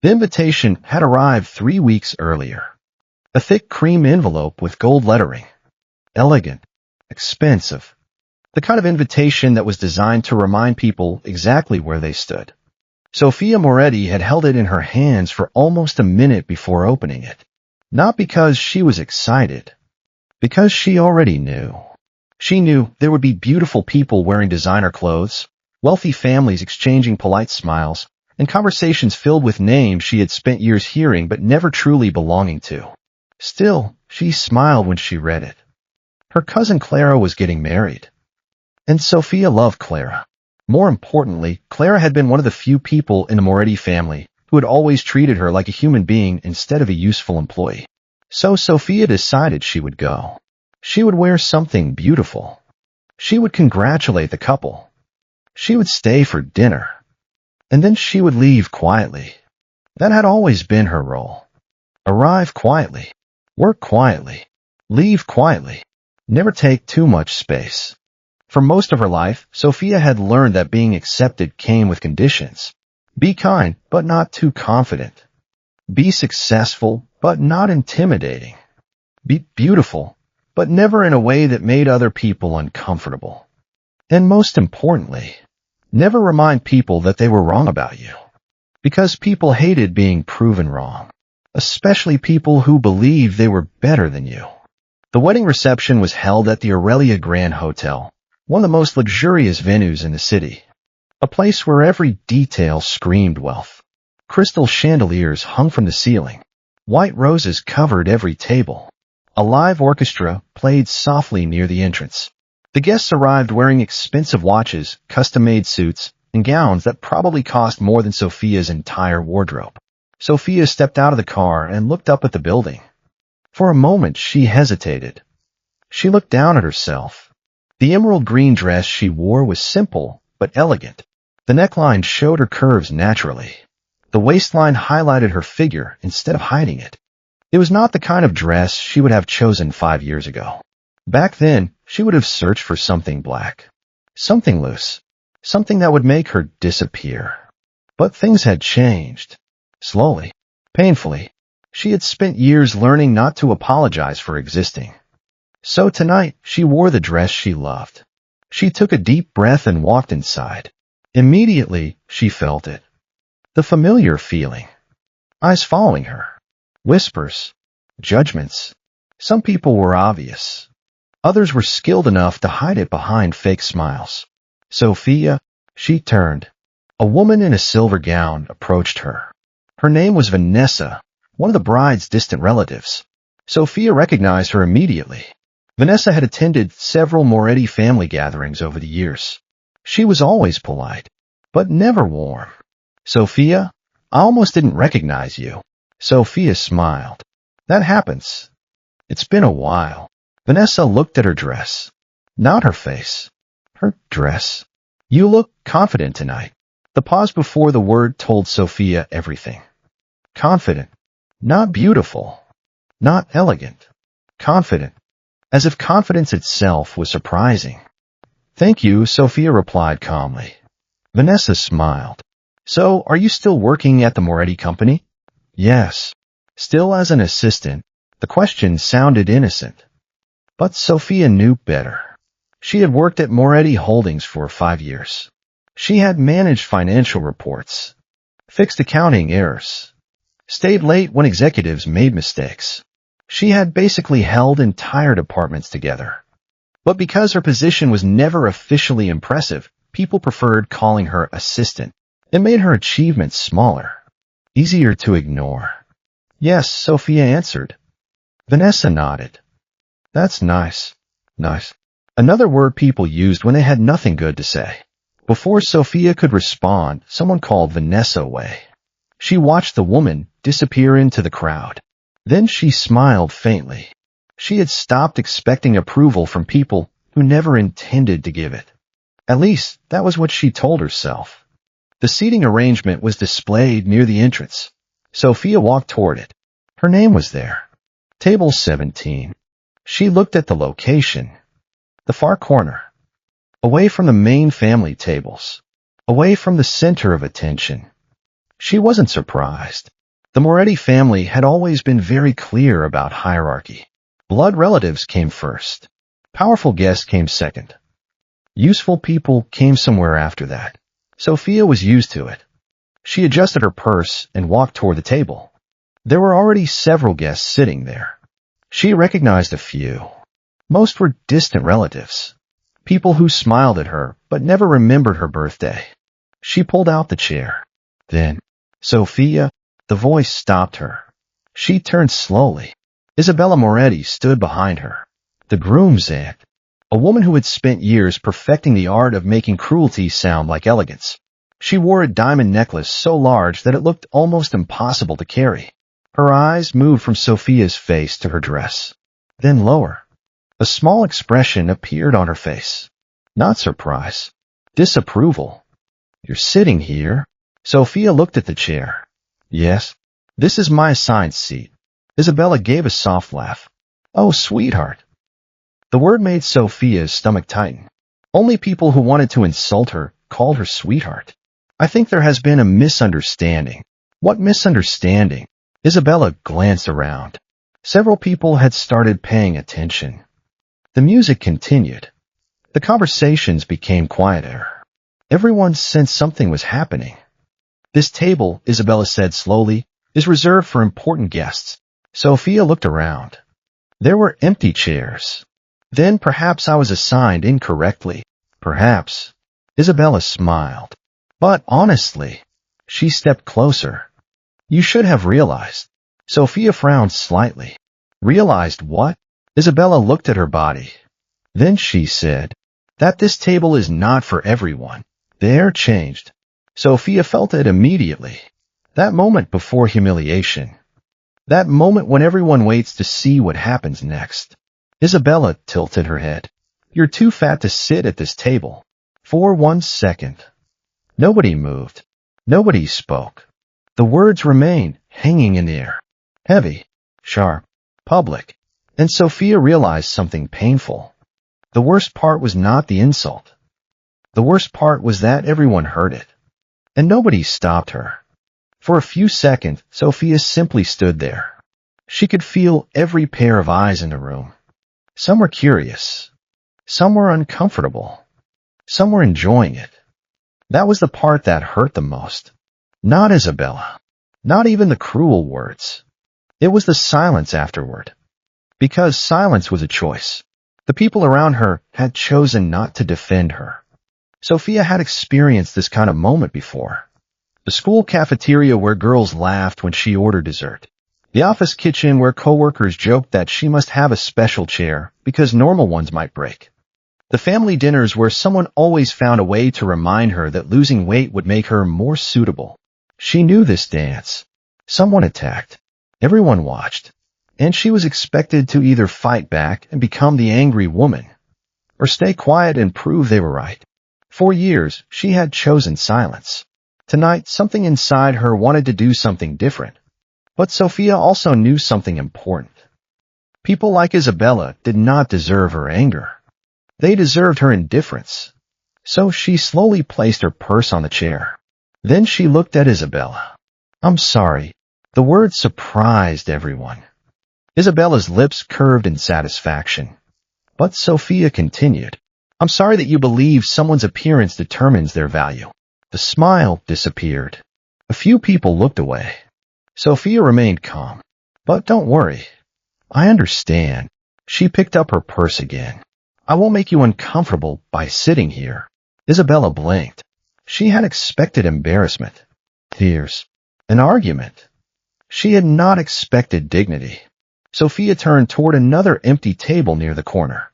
The invitation had arrived 3 weeks earlier. A thick cream envelope with gold lettering. Elegant. Expensive. The kind of invitation that was designed to remind people exactly where they stood. Sofia Moretti had held it in her hands for almost a minute before opening it. Not because she was excited. Because she already knew. She knew there would be beautiful people wearing designer clothes, wealthy families exchanging polite smiles, and conversations filled with names she had spent years hearing but never truly belonging to. Still, she smiled when she read it. Her cousin Clara was getting married. And Sofia loved Clara. More importantly, Clara had been one of the few people in the Moretti family who had always treated her like a human being instead of a useful employee. So Sofia decided she would go. She would wear something beautiful. She would congratulate the couple. She would stay for dinner. And then she would leave quietly. That had always been her role. Arrive quietly. Work quietly. Leave quietly. Never take too much space. For most of her life, Sofia had learned that being accepted came with conditions. Be kind, but not too confident. Be successful, but not intimidating. Be beautiful, but never in a way that made other people uncomfortable. And most importantly, never remind people that they were wrong about you. Because people hated being proven wrong. Especially people who believed they were better than you. The wedding reception was held at the Aurelia Grand Hotel, one of the most luxurious venues in the city. A place where every detail screamed wealth. Crystal chandeliers hung from the ceiling. White roses covered every table. A live orchestra played softly near the entrance. The guests arrived wearing expensive watches, custom-made suits, and gowns that probably cost more than Sofia's entire wardrobe. Sofia stepped out of the car and looked up at the building. For a moment, she hesitated. She looked down at herself. The emerald green dress she wore was simple, but elegant. The neckline showed her curves naturally. The waistline highlighted her figure instead of hiding it. It was not the kind of dress she would have chosen 5 years ago. Back then, she would have searched for something black. Something loose. Something that would make her disappear. But things had changed. Slowly. Painfully. She had spent years learning not to apologize for existing. So tonight, she wore the dress she loved. She took a deep breath and walked inside. Immediately, she felt it. The familiar feeling. Eyes following her. Whispers. Judgments. Some people were obvious. Others were skilled enough to hide it behind fake smiles. Sofia, she turned. A woman in a silver gown approached her. Her name was Vanessa, one of the bride's distant relatives. Sofia recognized her immediately. Vanessa had attended several Moretti family gatherings over the years. She was always polite, but never warm. Sofia, I almost didn't recognize you. Sofia smiled. That happens. It's been a while. Vanessa looked at her dress. Not her face. Her dress. You look confident tonight. The pause before the word told Sofia everything. Confident. Not beautiful. Not elegant. Confident. As if confidence itself was surprising. Thank you, Sofia replied calmly. Vanessa smiled. So, are you still working at the Moretti company? Yes. Still as an assistant. The question sounded innocent. But Sofia knew better. She had worked at Moretti Holdings for 5 years. She had managed financial reports, fixed accounting errors, stayed late when executives made mistakes. She had basically held entire departments together. But because her position was never officially impressive, people preferred calling her assistant. It made her achievements smaller, easier to ignore. Yes, Sofia answered. Vanessa nodded. That's nice. Nice. Another word people used when they had nothing good to say. Before Sofia could respond, someone called Vanessa away. She watched the woman disappear into the crowd. Then she smiled faintly. She had stopped expecting approval from people who never intended to give it. At least, that was what she told herself. The seating arrangement was displayed near the entrance. Sofia walked toward it. Her name was there. Table 17. She looked at the location. The far corner. Away from the main family tables. Away from the center of attention. She wasn't surprised. The Moretti family had always been very clear about hierarchy. Blood relatives came first. Powerful guests came second. Useful people came somewhere after that. Sofia was used to it. She adjusted her purse and walked toward the table. There were already several guests sitting there. She recognized a few. Most were distant relatives. People who smiled at her but never remembered her birthday. She pulled out the chair. Then, Sofia, the voice stopped her. She turned slowly. Isabella Moretti stood behind her. The groom's aunt, a woman who had spent years perfecting the art of making cruelty sound like elegance. She wore a diamond necklace so large that it looked almost impossible to carry. Her eyes moved from Sofia's face to her dress, then lower. A small expression appeared on her face. Not surprise. Disapproval. You're sitting here? Sofia looked at the chair. Yes. This is my assigned seat. Isabella gave a soft laugh. Oh, sweetheart. The word made Sofia's stomach tighten. Only people who wanted to insult her called her sweetheart. I think there has been a misunderstanding. What misunderstanding? Isabella glanced around. Several people had started paying attention. The music continued. The conversations became quieter. Everyone sensed something was happening. This table, Isabella said slowly, is reserved for important guests. Sofia looked around. There were empty chairs. Then perhaps I was assigned incorrectly. Perhaps. Isabella smiled. But honestly, she stepped closer. You should have realized. Sofia frowned slightly. Realized what? Isabella looked at her body. Then she said, that this table is not for everyone. The air changed. Sofia felt it immediately. That moment before humiliation. That moment when everyone waits to see what happens next. Isabella tilted her head. You're too fat to sit at this table. For 1 second. Nobody moved. Nobody spoke. The words remained hanging in the air. Heavy, sharp, public. And Sofia realized something painful. The worst part was not the insult. The worst part was that everyone heard it. And nobody stopped her. For a few seconds, Sofia simply stood there. She could feel every pair of eyes in the room. Some were curious. Some were uncomfortable. Some were enjoying it. That was the part that hurt the most. Not Isabella. Not even the cruel words. It was the silence afterward. Because silence was a choice. The people around her had chosen not to defend her. Sofia had experienced this kind of moment before. The school cafeteria where girls laughed when she ordered dessert. The office kitchen where coworkers joked that she must have a special chair because normal ones might break. The family dinners where someone always found a way to remind her that losing weight would make her more suitable. She knew this dance. Someone attacked. Everyone watched. And she was expected to either fight back and become the angry woman, or stay quiet and prove they were right. For years, she had chosen silence. Tonight, something inside her wanted to do something different. But Sofia also knew something important. People like Isabella did not deserve her anger. They deserved her indifference. So she slowly placed her purse on the chair. Then she looked at Isabella. I'm sorry. The word surprised everyone. Isabella's lips curved in satisfaction. But Sofia continued. I'm sorry that you believe someone's appearance determines their value. The smile disappeared. A few people looked away. Sofia remained calm. But don't worry. I understand. She picked up her purse again. I won't make you uncomfortable by sitting here. Isabella blinked. She had expected embarrassment, tears, an argument. She had not expected dignity. Sofia turned toward another empty table near the corner.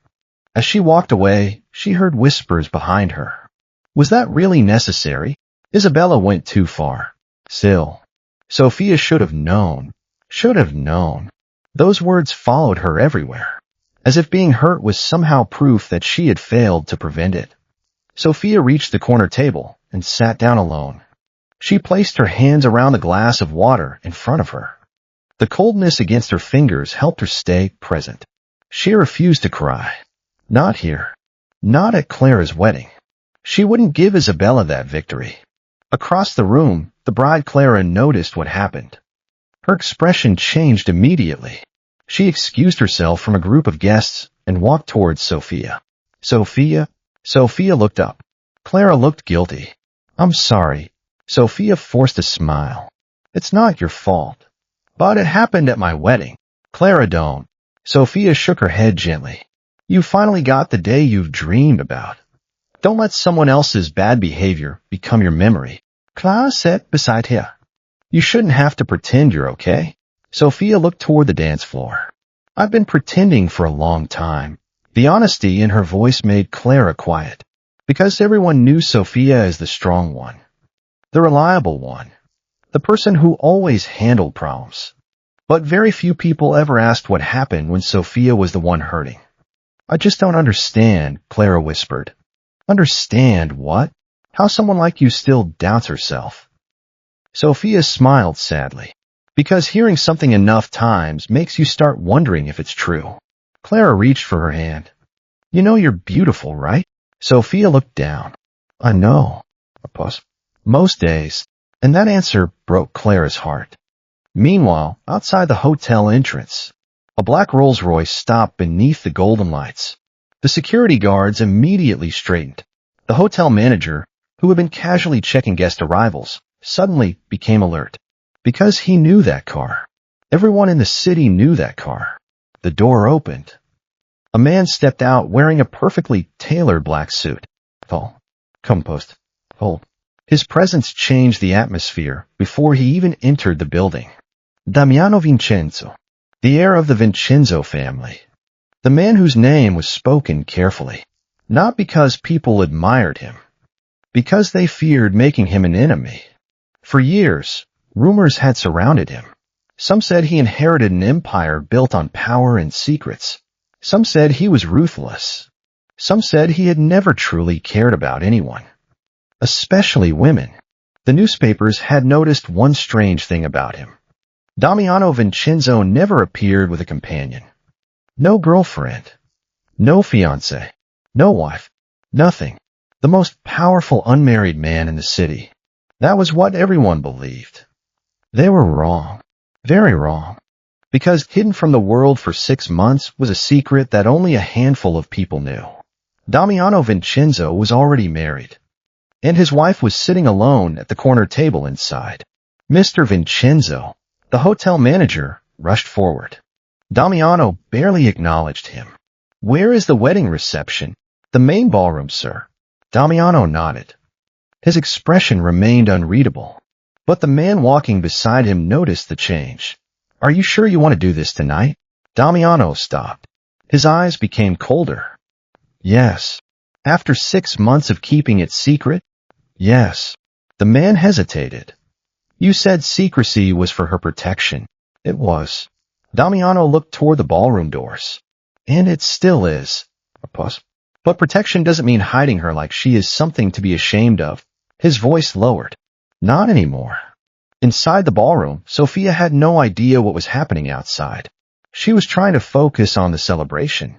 As she walked away, she heard whispers behind her. Was that really necessary? Isabella went too far. Still, Sofia should have known. Should have known. Those words followed her everywhere, as if being hurt was somehow proof that she had failed to prevent it. Sofia reached the corner table and sat down alone. She placed her hands around the glass of water in front of her. The coldness against her fingers helped her stay present. She refused to cry. Not here. Not at Clara's wedding. She wouldn't give Isabella that victory. Across the room, the bride Clara noticed what happened. Her expression changed immediately. She excused herself from a group of guests and walked towards Sofia. Sofia? Sofia looked up. Clara looked guilty. I'm sorry. Sofia forced a smile. It's not your fault. But it happened at my wedding. Clara, don't. Sofia shook her head gently. You finally got the day you've dreamed about. Don't let someone else's bad behavior become your memory. Clara sat beside her. You shouldn't have to pretend you're okay. Sofia looked toward the dance floor. I've been pretending for a long time. The honesty in her voice made Clara quiet, because everyone knew Sofia as the strong one, the reliable one, the person who always handled problems. But very few people ever asked what happened when Sofia was the one hurting. I just don't understand, Clara whispered. Understand what? How someone like you still doubts herself. Sofia smiled sadly. Because hearing something enough times makes you start wondering if it's true. Clara reached for her hand. You know you're beautiful, right? Sofia looked down. I know. A pause. Most days. And that answer broke Clara's heart. Meanwhile, outside the hotel entrance, a black Rolls-Royce stopped beneath the golden lights. The security guards immediately straightened. The hotel manager, who had been casually checking guest arrivals, suddenly became alert. Because he knew that car. Everyone in the city knew that car. The door opened. A man stepped out wearing a perfectly tailored black suit. Tall, composed, cold. His presence changed the atmosphere before he even entered the building. Damiano Vincenzo, the heir of the Vincenzo family. The man whose name was spoken carefully. Not because people admired him. Because they feared making him an enemy. For years, rumors had surrounded him. Some said he inherited an empire built on power and secrets. Some said he was ruthless. Some said he had never truly cared about anyone, especially women. The newspapers had noticed one strange thing about him. Damiano Vincenzo never appeared with a companion. No girlfriend. No fiancé. No wife. Nothing. The most powerful unmarried man in the city. That was what everyone believed. They were wrong. Very wrong. Because hidden from the world for 6 months was a secret that only a handful of people knew. Damiano Vincenzo was already married, and his wife was sitting alone at the corner table inside. Mr. Vincenzo, the hotel manager, rushed forward. Damiano barely acknowledged him. Where is the wedding reception? The main ballroom, sir. Damiano nodded. His expression remained unreadable. But the man walking beside him noticed the change. Are you sure you want to do this tonight? Damiano stopped. His eyes became colder. Yes. After 6 months of keeping it secret? Yes. The man hesitated. You said secrecy was for her protection. It was. Damiano looked toward the ballroom doors. And it still is. A pause. But protection doesn't mean hiding her like she is something to be ashamed of. His voice lowered. Not anymore. Inside the ballroom, Sofia had no idea what was happening outside. She was trying to focus on the celebration,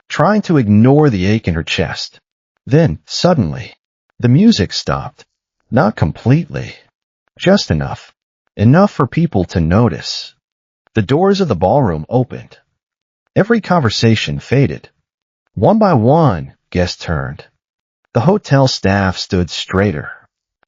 trying to ignore the ache in her chest. Then, suddenly, the music stopped. Not completely. Just enough. Enough for people to notice. The doors of the ballroom opened. Every conversation faded. One by one, guests turned. The hotel staff stood straighter.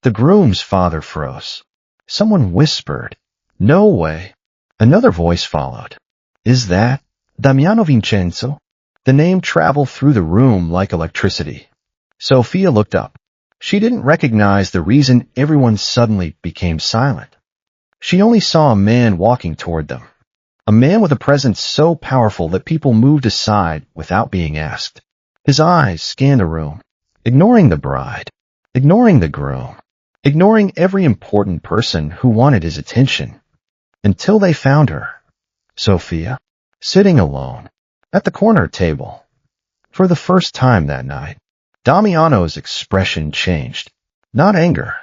The groom's father froze. Someone whispered, No way. Another voice followed. Is that Damiano Vincenzo? The name traveled through the room like electricity. Sofia looked up. She didn't recognize the reason everyone suddenly became silent. She only saw a man walking toward them. A man with a presence so powerful that people moved aside without being asked. His eyes scanned the room, ignoring the bride, ignoring the groom, ignoring every important person who wanted his attention, until they found her, Sofia, sitting alone, at the corner table. For the first time that night, Damiano's expression changed. Not anger,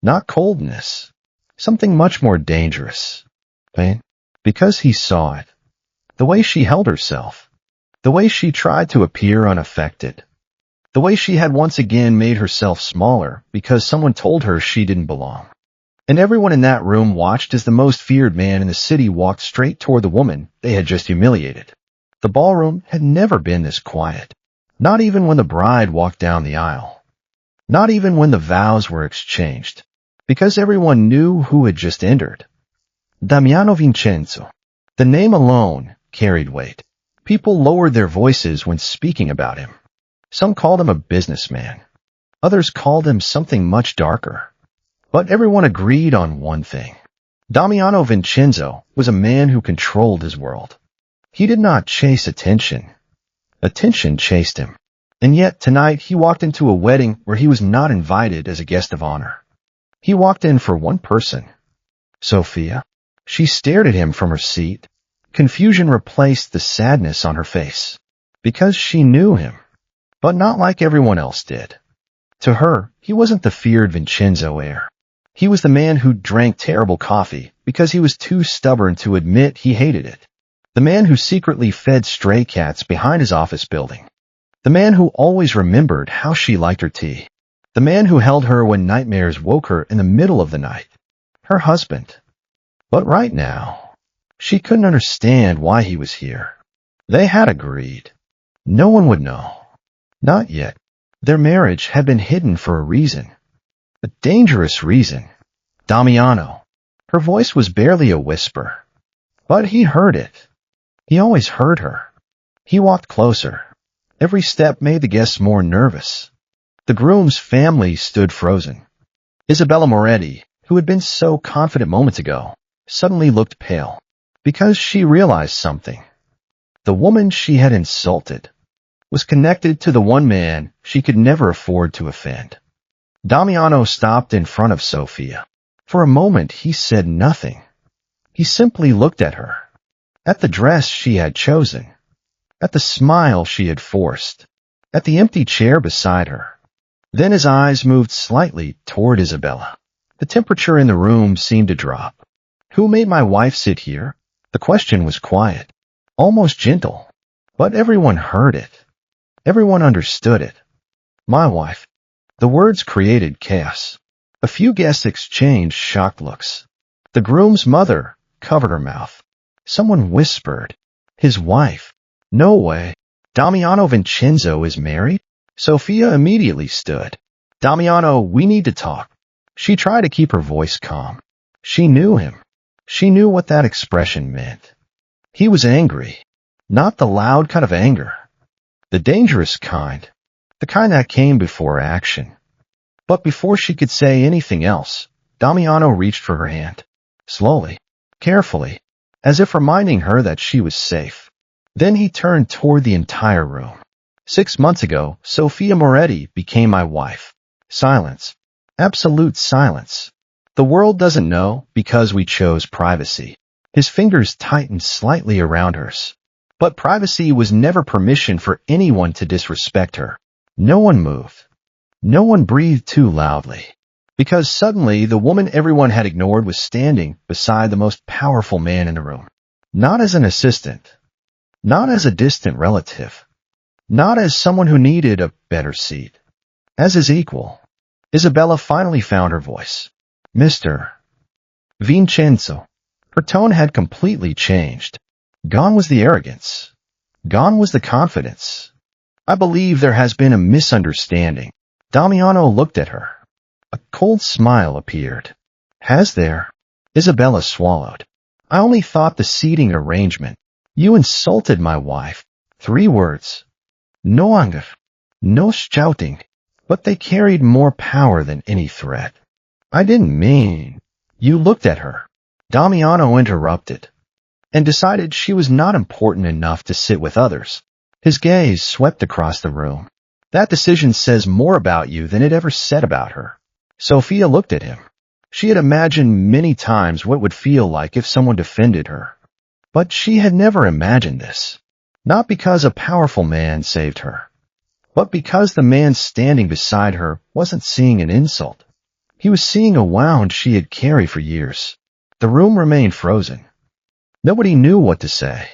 not coldness, something much more dangerous. Pain. Because he saw it. The way she held herself. The way she tried to appear unaffected. The way she had once again made herself smaller because someone told her she didn't belong. And everyone in that room watched as the most feared man in the city walked straight toward the woman they had just humiliated. The ballroom had never been this quiet. Not even when the bride walked down the aisle. Not even when the vows were exchanged. Because everyone knew who had just entered. Damiano Vincenzo. The name alone carried weight. People lowered their voices when speaking about him. Some called him a businessman. Others called him something much darker. But everyone agreed on one thing. Damiano Vincenzo was a man who controlled his world. He did not chase attention. Attention chased him. And yet tonight he walked into a wedding where he was not invited as a guest of honor. He walked in for one person. Sofia. She stared at him from her seat. Confusion replaced the sadness on her face. Because she knew him. But not like everyone else did. To her, he wasn't the feared Vincenzo heir. He was the man who drank terrible coffee because he was too stubborn to admit he hated it. The man who secretly fed stray cats behind his office building. The man who always remembered how she liked her tea. The man who held her when nightmares woke her in the middle of the night. Her husband. But right now, she couldn't understand why he was here. They had agreed. No one would know. Not yet. Their marriage had been hidden for a reason. A dangerous reason. Damiano. Her voice was barely a whisper. But he heard it. He always heard her. He walked closer. Every step made the guests more nervous. The groom's family stood frozen. Isabella Moretti, who had been so confident moments ago, suddenly looked pale. Because she realized something. The woman she had insulted was connected to the one man she could never afford to offend. Damiano stopped in front of Sofia. For a moment he said nothing. He simply looked at her. At the dress she had chosen. At the smile she had forced. At the empty chair beside her. Then his eyes moved slightly toward Isabella. The temperature in the room seemed to drop. Who made my wife sit here? The question was quiet. Almost gentle. But everyone heard it. Everyone understood it. My wife. The words created chaos. A few guests exchanged shocked looks. The groom's mother covered her mouth. Someone whispered, "His wife." No way. Damiano Vincenzo is married? Sofia immediately stood. Damiano, we need to talk. She tried to keep her voice calm. She knew him. She knew what that expression meant. He was angry. Not the loud kind of anger. The dangerous kind. The kind that came before action. But before she could say anything else, Damiano reached for her hand. Slowly. Carefully. As if reminding her that she was safe. Then he turned toward the entire room. 6 months ago, Sofia Moretti became my wife. Silence. Absolute silence. The world doesn't know because we chose privacy. His fingers tightened slightly around hers. But privacy was never permission for anyone to disrespect her. No one moved. No one breathed too loudly. Because suddenly the woman everyone had ignored was standing beside the most powerful man in the room. Not as an assistant. Not as a distant relative. Not as someone who needed a better seat. As his equal. Isabella finally found her voice. Mr. Vincenzo. Her tone had completely changed. Gone was the arrogance. Gone was the confidence. I believe there has been a misunderstanding. Damiano looked at her. A cold smile appeared. Has there? Isabella swallowed. I only thought the seating arrangement. You insulted my wife. 3 words. No anger. No shouting. But they carried more power than any threat. I didn't mean. You looked at her. Damiano interrupted. And decided she was not important enough to sit with others. His gaze swept across the room. That decision says more about you than it ever said about her. Sofia looked at him. She had imagined many times what it would feel like if someone defended her. But she had never imagined this. Not because a powerful man saved her, but because the man standing beside her wasn't seeing an insult. He was seeing a wound she had carried for years. The room remained frozen. Nobody knew what to say,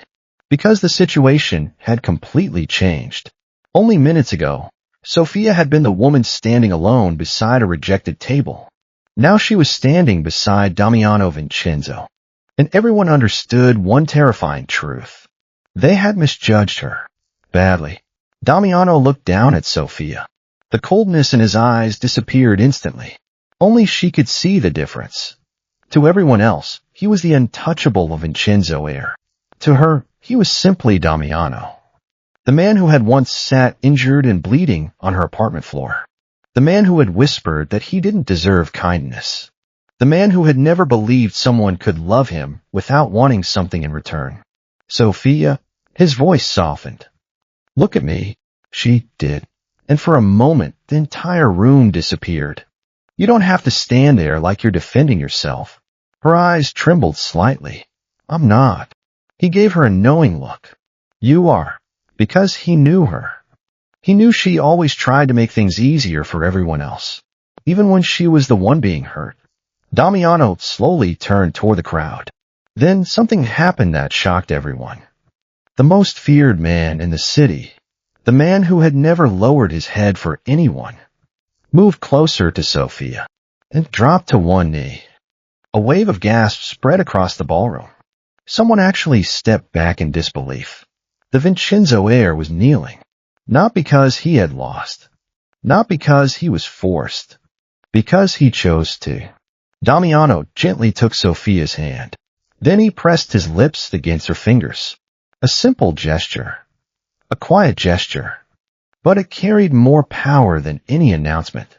because the situation had completely changed. Only minutes ago, Sofia had been the woman standing alone beside a rejected table. Now she was standing beside Damiano Vincenzo. And everyone understood one terrifying truth. They had misjudged her. Badly. Damiano looked down at Sofia. The coldness in his eyes disappeared instantly. Only she could see the difference. To everyone else, he was the untouchable Vincenzo heir. To her, he was simply Damiano. The man who had once sat injured and bleeding on her apartment floor. The man who had whispered that he didn't deserve kindness. The man who had never believed someone could love him without wanting something in return. Sofia, his voice softened. Look at me, she did. And for a moment, the entire room disappeared. You don't have to stand there like you're defending yourself. Her eyes trembled slightly. I'm not. He gave her a knowing look. You are. Because he knew her. He knew she always tried to make things easier for everyone else. Even when she was the one being hurt. Damiano slowly turned toward the crowd. Then something happened that shocked everyone. The most feared man in the city, the man who had never lowered his head for anyone, moved closer to Sofia and dropped to one knee. A wave of gasps spread across the ballroom. Someone actually stepped back in disbelief. The Vincenzo heir was kneeling, not because he had lost, not because he was forced, because he chose to. Damiano gently took Sofia's hand. Then he pressed his lips against her fingers. A simple gesture. A quiet gesture. But it carried more power than any announcement.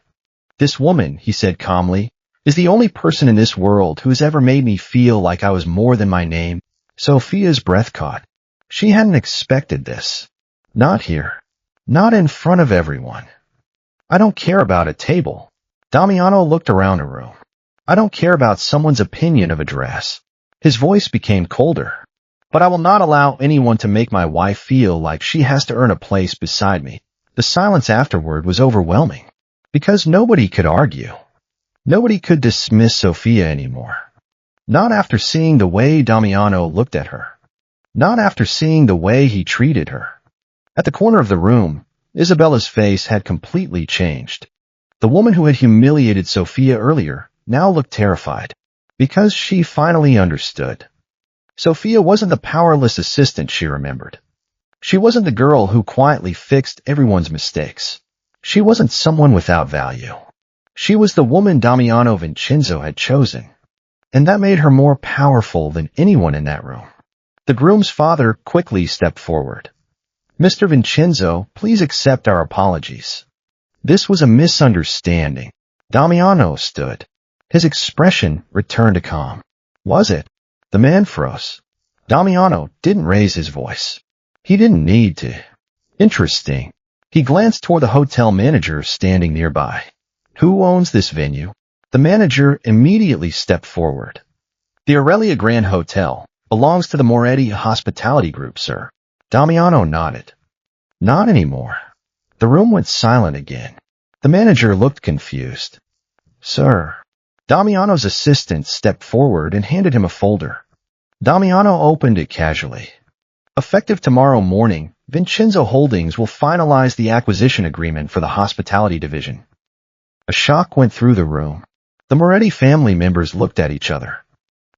This woman, he said calmly, is the only person in this world who has ever made me feel like I was more than my name. Sofia's breath caught. She hadn't expected this. Not here. Not in front of everyone. I don't care about a table. Damiano looked around the room. I don't care about someone's opinion of a dress. His voice became colder. But I will not allow anyone to make my wife feel like she has to earn a place beside me. The silence afterward was overwhelming. Because nobody could argue. Nobody could dismiss Sofia anymore. Not after seeing the way Damiano looked at her. Not after seeing the way he treated her. At the corner of the room, Isabella's face had completely changed. The woman who had humiliated Sofia earlier now looked terrified. Because she finally understood. Sofia wasn't the powerless assistant she remembered. She wasn't the girl who quietly fixed everyone's mistakes. She wasn't someone without value. She was the woman Damiano Vincenzo had chosen. And that made her more powerful than anyone in that room. The groom's father quickly stepped forward. Mr. Vincenzo, please accept our apologies. This was a misunderstanding. Damiano stood. His expression returned to calm. Was it? The man froze. Damiano didn't raise his voice. He didn't need to. Interesting. He glanced toward the hotel manager standing nearby. Who owns this venue? The manager immediately stepped forward. The Aurelia Grand Hotel belongs to the Moretti Hospitality Group, sir. Damiano nodded. Not anymore. The room went silent again. The manager looked confused. Sir. Damiano's assistant stepped forward and handed him a folder. Damiano opened it casually. Effective tomorrow morning, Vincenzo Holdings will finalize the acquisition agreement for the hospitality division. A shock went through the room. The Moretti family members looked at each other.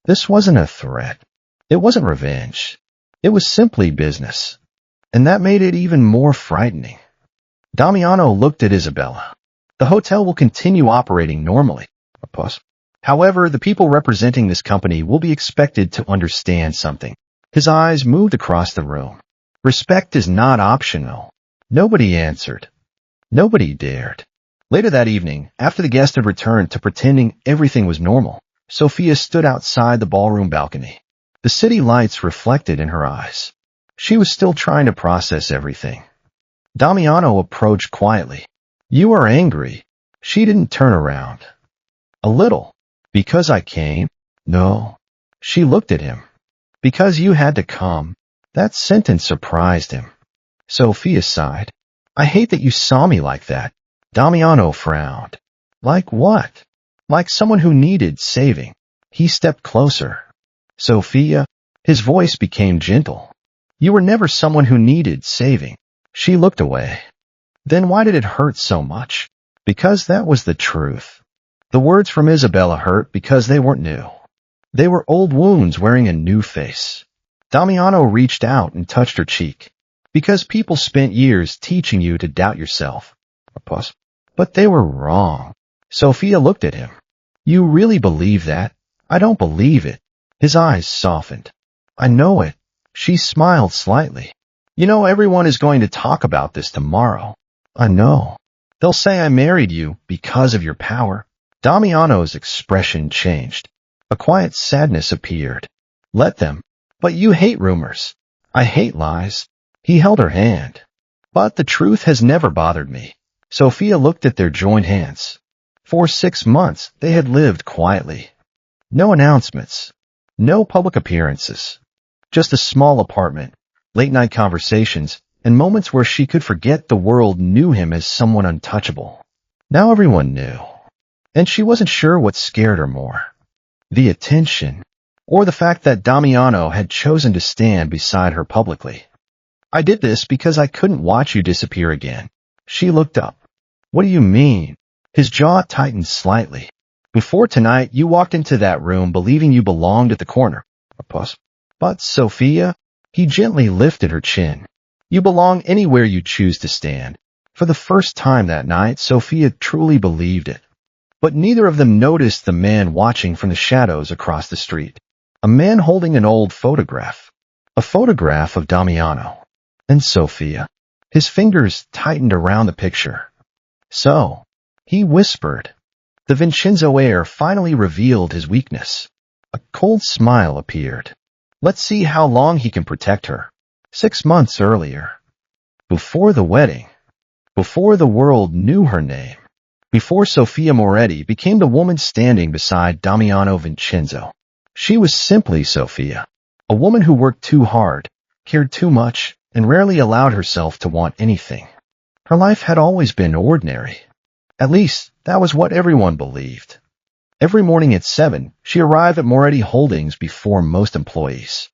This wasn't a threat. It wasn't revenge. It was simply business. And that made it even more frightening. Damiano looked at Isabella. The hotel will continue operating normally. However, the people representing this company will be expected to understand something. His eyes moved across the room. Respect is not optional. Nobody answered. Nobody dared. Later that evening, after the guest had returned to pretending everything was normal, Sofia stood outside the ballroom balcony. The city lights reflected in her eyes. She was still trying to process everything. Damiano approached quietly. You are angry. She didn't turn around. A little. Because I came? No. She looked at him. Because you had to come. That sentence surprised him. Sofia sighed. I hate that you saw me like that. Damiano frowned. Like what? Like someone who needed saving. He stepped closer. Sofia, his voice became gentle. You were never someone who needed saving. She looked away. Then why did it hurt so much? Because that was the truth. The words from Isabella hurt because they weren't new. They were old wounds wearing a new face. Damiano reached out and touched her cheek. Because people spent years teaching you to doubt yourself. A pause. But they were wrong. Sofia looked at him. You really believe that? I don't believe it. His eyes softened. I know it. She smiled slightly. You know, everyone is going to talk about this tomorrow. I know. They'll say I married you because of your power. Damiano's expression changed. A quiet sadness appeared. Let them. But you hate rumors. I hate lies. He held her hand. But the truth has never bothered me. Sofia looked at their joined hands. For 6 months, they had lived quietly. No announcements. No public appearances. Just a small apartment, late-night conversations, and moments where she could forget the world knew him as someone untouchable. Now everyone knew. And she wasn't sure what scared her more. The attention, or the fact that Damiano had chosen to stand beside her publicly. I did this because I couldn't watch you disappear again. She looked up. What do you mean? His jaw tightened slightly. Before tonight, you walked into that room believing you belonged at the corner. A pause. But, Sofia, he gently lifted her chin. You belong anywhere you choose to stand. For the first time that night, Sofia truly believed it. But neither of them noticed the man watching from the shadows across the street. A man holding an old photograph. A photograph of Damiano. And Sofia. His fingers tightened around the picture. So, he whispered. The Vincenzo heir finally revealed his weakness. A cold smile appeared. Let's see how long he can protect her. 6 months earlier. Before the wedding. Before the world knew her name. Before Sofia Moretti became the woman standing beside Damiano Vincenzo. She was simply Sofia. A woman who worked too hard, cared too much, and rarely allowed herself to want anything. Her life had always been ordinary. At least, that was what everyone believed. Every morning at 7, she arrived at Moretti Holdings before most employees.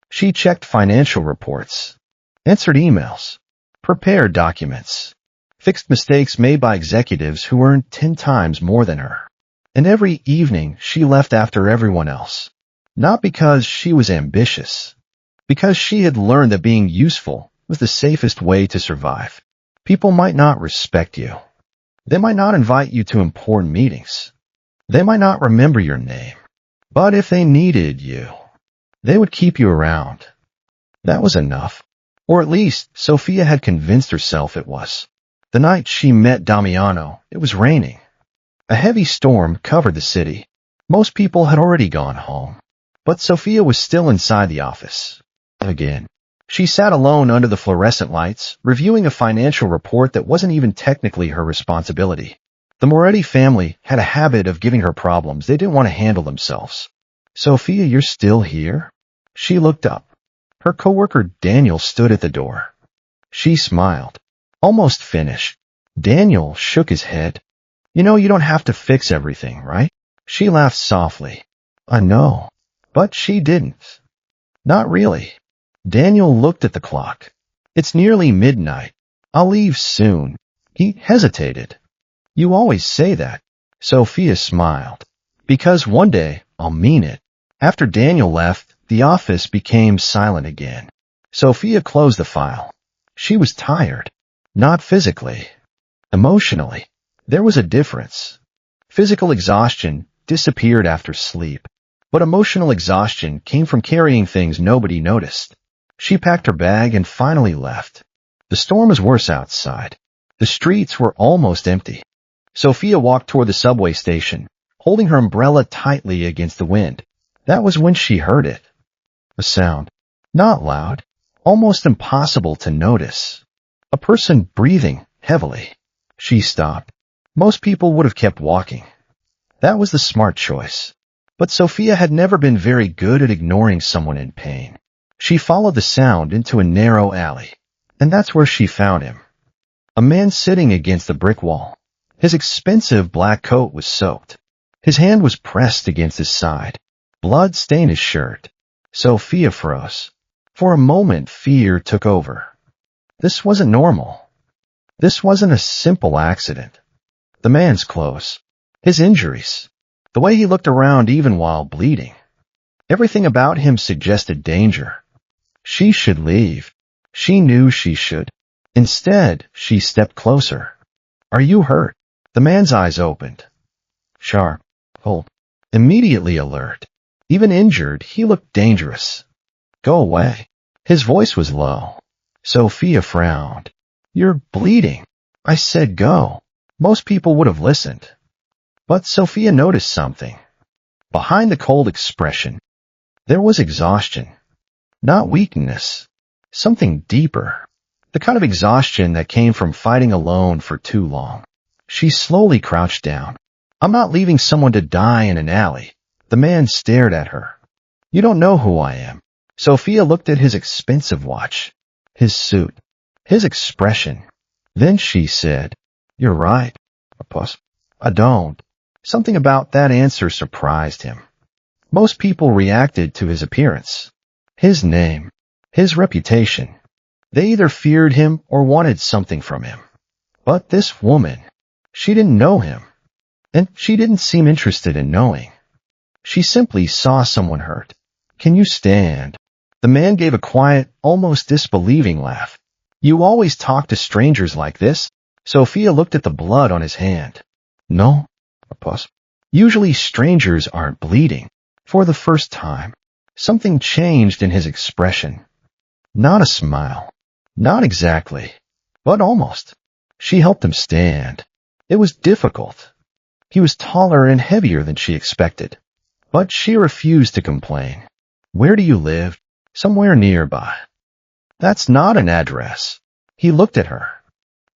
She checked financial reports, answered emails, prepared documents, fixed mistakes made by executives who earned 10 times more than her. And every evening, she left after everyone else. Not because she was ambitious, because she had learned that being useful was the safest way to survive. People might not respect you. They might not invite you to important meetings. They might not remember your name. But if they needed you, they would keep you around. That was enough. Or at least, Sofia had convinced herself it was. The night she met Damiano, it was raining. A heavy storm covered the city. Most people had already gone home. But Sofia was still inside the office. Again. She sat alone under the fluorescent lights, reviewing a financial report that wasn't even technically her responsibility. The Moretti family had a habit of giving her problems they didn't want to handle themselves. Sofia, you're still here? She looked up. Her coworker Daniel stood at the door. She smiled. Almost finished. Daniel shook his head. You know, you don't have to fix everything, right? She laughed softly. I know. But she didn't. Not really. Daniel looked at the clock. It's nearly midnight. I'll leave soon. He hesitated. You always say that. Sofia smiled. Because one day, I'll mean it. After Daniel left, the office became silent again. Sofia closed the file. She was tired. Not physically. Emotionally. There was a difference. Physical exhaustion disappeared after sleep. But emotional exhaustion came from carrying things nobody noticed. She packed her bag and finally left. The storm was worse outside. The streets were almost empty. Sofia walked toward the subway station, holding her umbrella tightly against the wind. That was when she heard it. A sound. Not loud. Almost impossible to notice. A person breathing heavily. She stopped. Most people would have kept walking. That was the smart choice. But Sofia had never been very good at ignoring someone in pain. She followed the sound into a narrow alley, and that's where she found him. A man sitting against the brick wall. His expensive black coat was soaked. His hand was pressed against his side. Blood stained his shirt. Sofia froze. For a moment, fear took over. This wasn't normal. This wasn't a simple accident. The man's clothes, his injuries, the way he looked around even while bleeding. Everything about him suggested danger. She should leave. She knew she should. Instead, she stepped closer. Are you hurt? The man's eyes opened. Sharp, cold, immediately alert. Even injured, he looked dangerous. Go away. His voice was low. Sofia frowned. You're bleeding. I said go. Most people would have listened. But Sofia noticed something. Behind the cold expression, there was exhaustion. Not weakness. Something deeper. The kind of exhaustion that came from fighting alone for too long. She slowly crouched down. I'm not leaving someone to die in an alley. The man stared at her. You don't know who I am. Sofia looked at his expensive watch, his suit, his expression. Then she said, You're right. I don't. Something about that answer surprised him. Most people reacted to his appearance, his name, his reputation. They either feared him or wanted something from him. But this woman, she didn't know him, and she didn't seem interested in knowing. She simply saw someone hurt. Can you stand? The man gave a quiet, almost disbelieving laugh. You always talk to strangers like this? Sofia looked at the blood on his hand. No. Usually strangers aren't bleeding. For the first time, something changed in his expression. Not a smile. Not exactly, but almost. She helped him stand. It was difficult. He was taller and heavier than she expected. But she refused to complain. Where do you live? Somewhere nearby. That's not an address. He looked at her.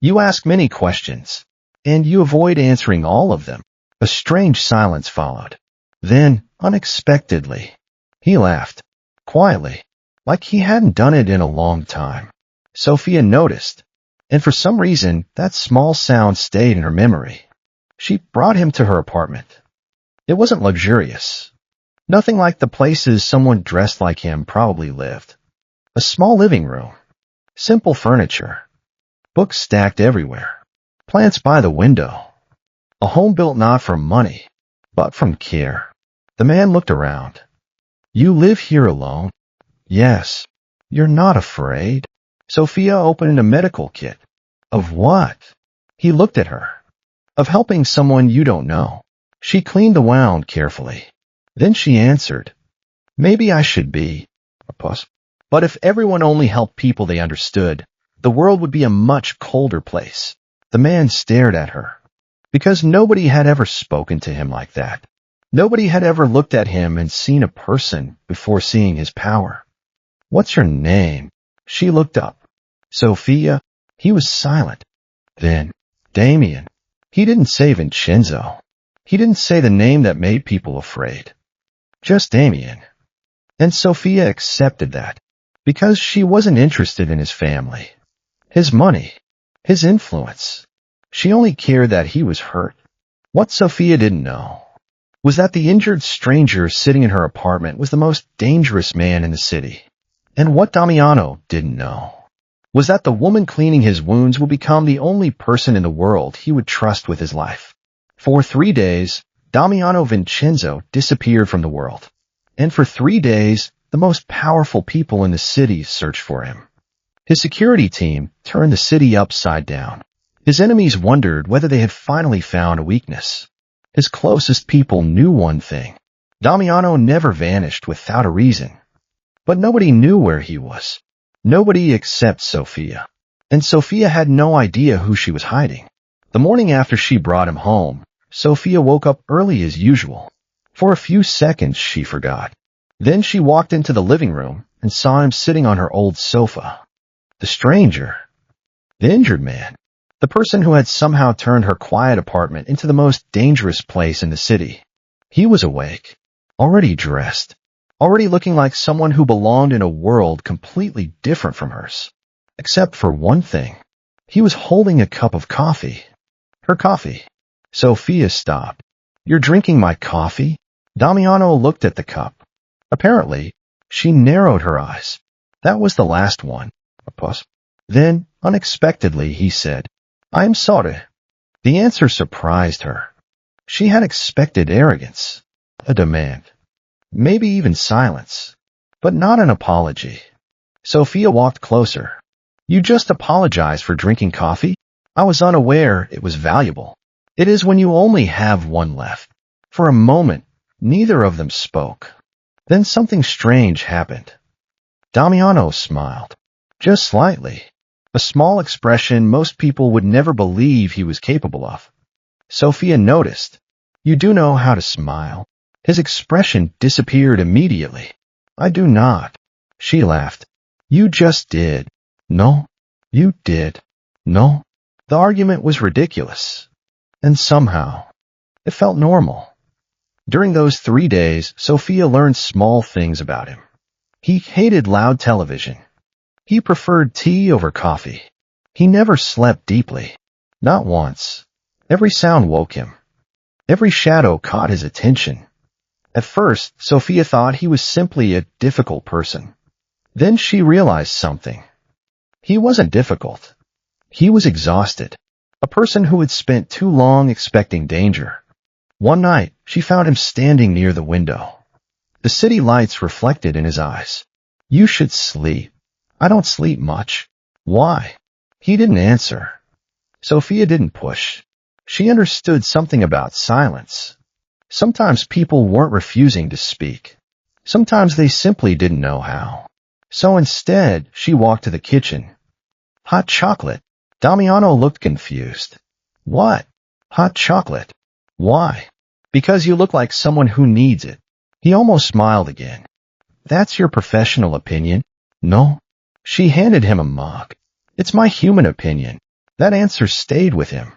You ask many questions, and you avoid answering all of them. A strange silence followed. Then, unexpectedly, he laughed, quietly, like he hadn't done it in a long time. Sofia noticed, and for some reason, that small sound stayed in her memory. She brought him to her apartment. It wasn't luxurious. Nothing like the places someone dressed like him probably lived. A small living room. Simple furniture. Books stacked everywhere. Plants by the window. A home built not from money, but from care. The man looked around. You live here alone? Yes. You're not afraid? Sofia opened a medical kit. Of what? He looked at her. Of helping someone you don't know. She cleaned the wound carefully. Then she answered, Maybe I should be. But if everyone only helped people they understood, the world would be a much colder place. The man stared at her. Because nobody had ever spoken to him like that. Nobody had ever looked at him and seen a person before seeing his power. What's your name? She looked up. Sofia. He was silent. Then, Damien. He didn't say Vincenzo. He didn't say the name that made people afraid. Just Damien. And Sofia accepted that, because she wasn't interested in his family, his money, his influence. She only cared that he was hurt. What Sofia didn't know was that the injured stranger sitting in her apartment was the most dangerous man in the city. And what Damiano didn't know was that the woman cleaning his wounds would become the only person in the world he would trust with his life. For 3 days, Damiano Vincenzo disappeared from the world. And for 3 days, the most powerful people in the city searched for him. His security team turned the city upside down. His enemies wondered whether they had finally found a weakness. His closest people knew one thing. Damiano never vanished without a reason. But nobody knew where he was. Nobody except Sofia. And Sofia had no idea who she was hiding. The morning after she brought him home, Sofia woke up early as usual. For a few seconds, she forgot. Then she walked into the living room and saw him sitting on her old sofa. The stranger. The injured man. The person who had somehow turned her quiet apartment into the most dangerous place in the city. He was awake, already dressed, already looking like someone who belonged in a world completely different from hers. Except for one thing. He was holding a cup of coffee. Her coffee. Sofia stopped. You're drinking my coffee? Damiano looked at the cup. Apparently, she narrowed her eyes. That was the last one. Then, unexpectedly, he said, I'm sorry. The answer surprised her. She had expected arrogance, a demand, maybe even silence, but not an apology. Sofia walked closer. You just apologized for drinking coffee? I was unaware it was valuable. It is when you only have one left. For a moment, neither of them spoke. Then something strange happened. Damiano smiled. Just slightly. A small expression most people would never believe he was capable of. Sofia noticed. You do know how to smile. His expression disappeared immediately. I do not. She laughed. You just did. No. You did. No. The argument was ridiculous. And somehow, it felt normal. During those 3 days, Sofia learned small things about him. He hated loud television. He preferred tea over coffee. He never slept deeply. Not once. Every sound woke him. Every shadow caught his attention. At first, Sofia thought he was simply a difficult person. Then she realized something. He wasn't difficult. He was exhausted. A person who had spent too long expecting danger. One night, she found him standing near the window. The city lights reflected in his eyes. You should sleep. I don't sleep much. Why? He didn't answer. Sofia didn't push. She understood something about silence. Sometimes people weren't refusing to speak. Sometimes they simply didn't know how. So instead, she walked to the kitchen. Hot chocolate. Damiano looked confused. What? Hot chocolate. Why? Because you look like someone who needs it. He almost smiled again. That's your professional opinion? No. She handed him a mug. It's my human opinion. That answer stayed with him.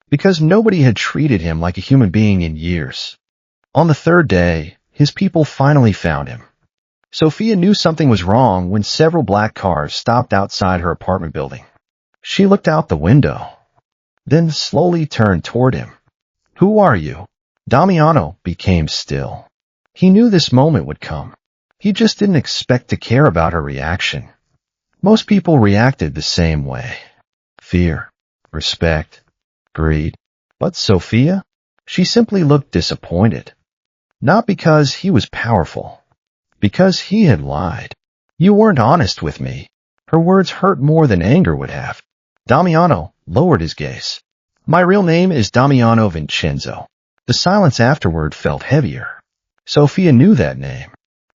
Because nobody had treated him like a human being in years. On the 3rd day, his people finally found him. Sofia knew something was wrong when several black cars stopped outside her apartment building. She looked out the window, then slowly turned toward him. Who are you? Damiano became still. He knew this moment would come. He just didn't expect to care about her reaction. Most people reacted the same way. Fear, respect, greed. But Sofia? She simply looked disappointed. Not because he was powerful. Because he had lied. You weren't honest with me. Her words hurt more than anger would have. Damiano lowered his gaze. My real name is Damiano Vincenzo. The silence afterward felt heavier. Sofia knew that name.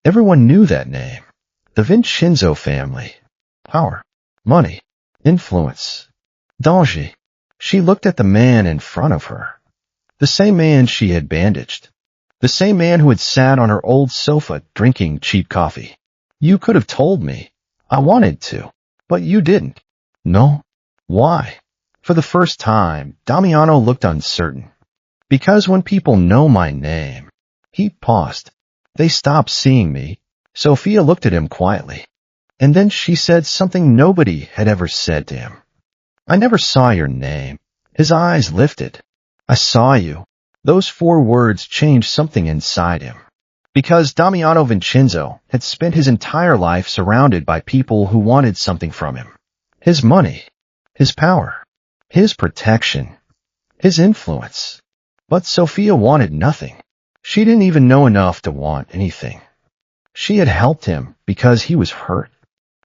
Everyone knew that name. The Vincenzo family. Power. Money. Influence. Danger. She looked at the man in front of her. The same man she had bandaged. The same man who had sat on her old sofa drinking cheap coffee. You could have told me. I wanted to. But you didn't. No. Why? For the first time, Damiano looked uncertain. Because when people know my name. He paused. They stopped seeing me. Sofia looked at him quietly. And then she said something nobody had ever said to him. I never saw your name. His eyes lifted. I saw you. Those 4 words changed something inside him. Because Damiano Vincenzo had spent his entire life surrounded by people who wanted something from him. His money. His power. His protection. His influence. But Sofia wanted nothing. She didn't even know enough to want anything. She had helped him because he was hurt.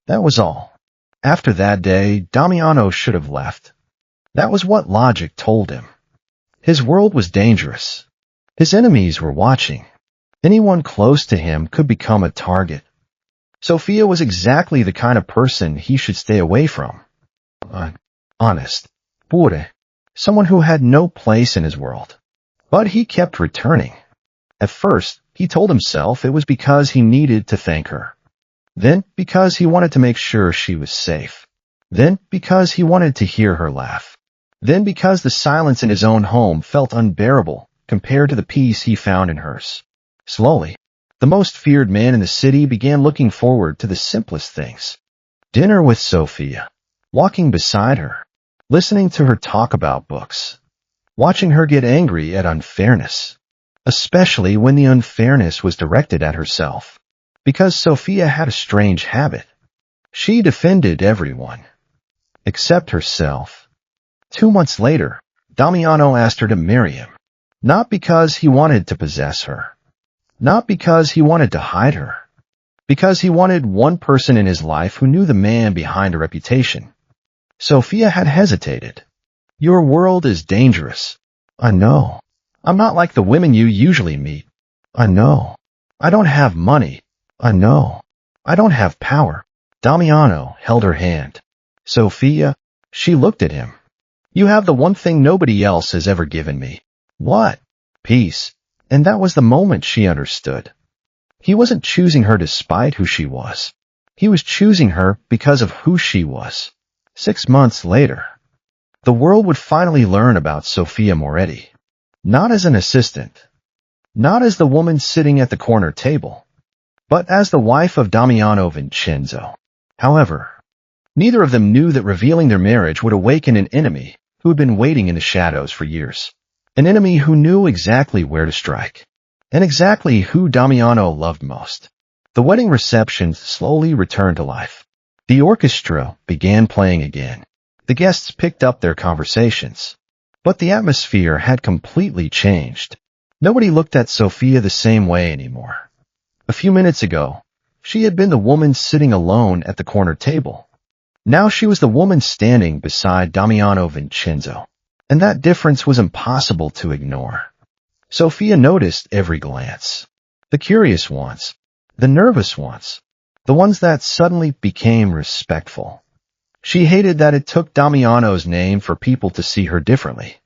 That was all. After that day, Damiano should have left. That was what logic told him. His world was dangerous. His enemies were watching. Anyone close to him could become a target. Sofia was exactly the kind of person he should stay away from. Honest. Pure. Someone who had no place in his world. But he kept returning. At first, he told himself it was because he needed to thank her. Then, because he wanted to make sure she was safe. Then, because he wanted to hear her laugh. Then, because the silence in his own home felt unbearable compared to the peace he found in hers. Slowly, the most feared man in the city began looking forward to the simplest things. Dinner with Sofia. Walking beside her. Listening to her talk about books. Watching her get angry at unfairness. Especially when the unfairness was directed at herself. Because Sofia had a strange habit. She defended everyone. Except herself. 2 months later, Damiano asked her to marry him. Not because he wanted to possess her. Not because he wanted to hide her. Because he wanted one person in his life who knew the man behind a reputation. Sofia had hesitated. Your world is dangerous. I know. I'm not like the women you usually meet. I know. I don't have money. I know. I don't have power. Damiano held her hand. Sofia, she looked at him. You have the one thing nobody else has ever given me. What? Peace. And that was the moment she understood. He wasn't choosing her despite who she was. He was choosing her because of who she was. 6 months later, the world would finally learn about Sofia Moretti. Not as an assistant. Not as the woman sitting at the corner table. But as the wife of Damiano Vincenzo. However, neither of them knew that revealing their marriage would awaken an enemy who had been waiting in the shadows for years. An enemy who knew exactly where to strike. And exactly who Damiano loved most. The wedding reception slowly returned to life. The orchestra began playing again. The guests picked up their conversations. But the atmosphere had completely changed. Nobody looked at Sofia the same way anymore. A few minutes ago, she had been the woman sitting alone at the corner table. Now she was the woman standing beside Damiano Vincenzo. And that difference was impossible to ignore. Sofia noticed every glance. The curious ones. The nervous ones. The ones that suddenly became respectful. She hated that it took Damiano's name for people to see her differently.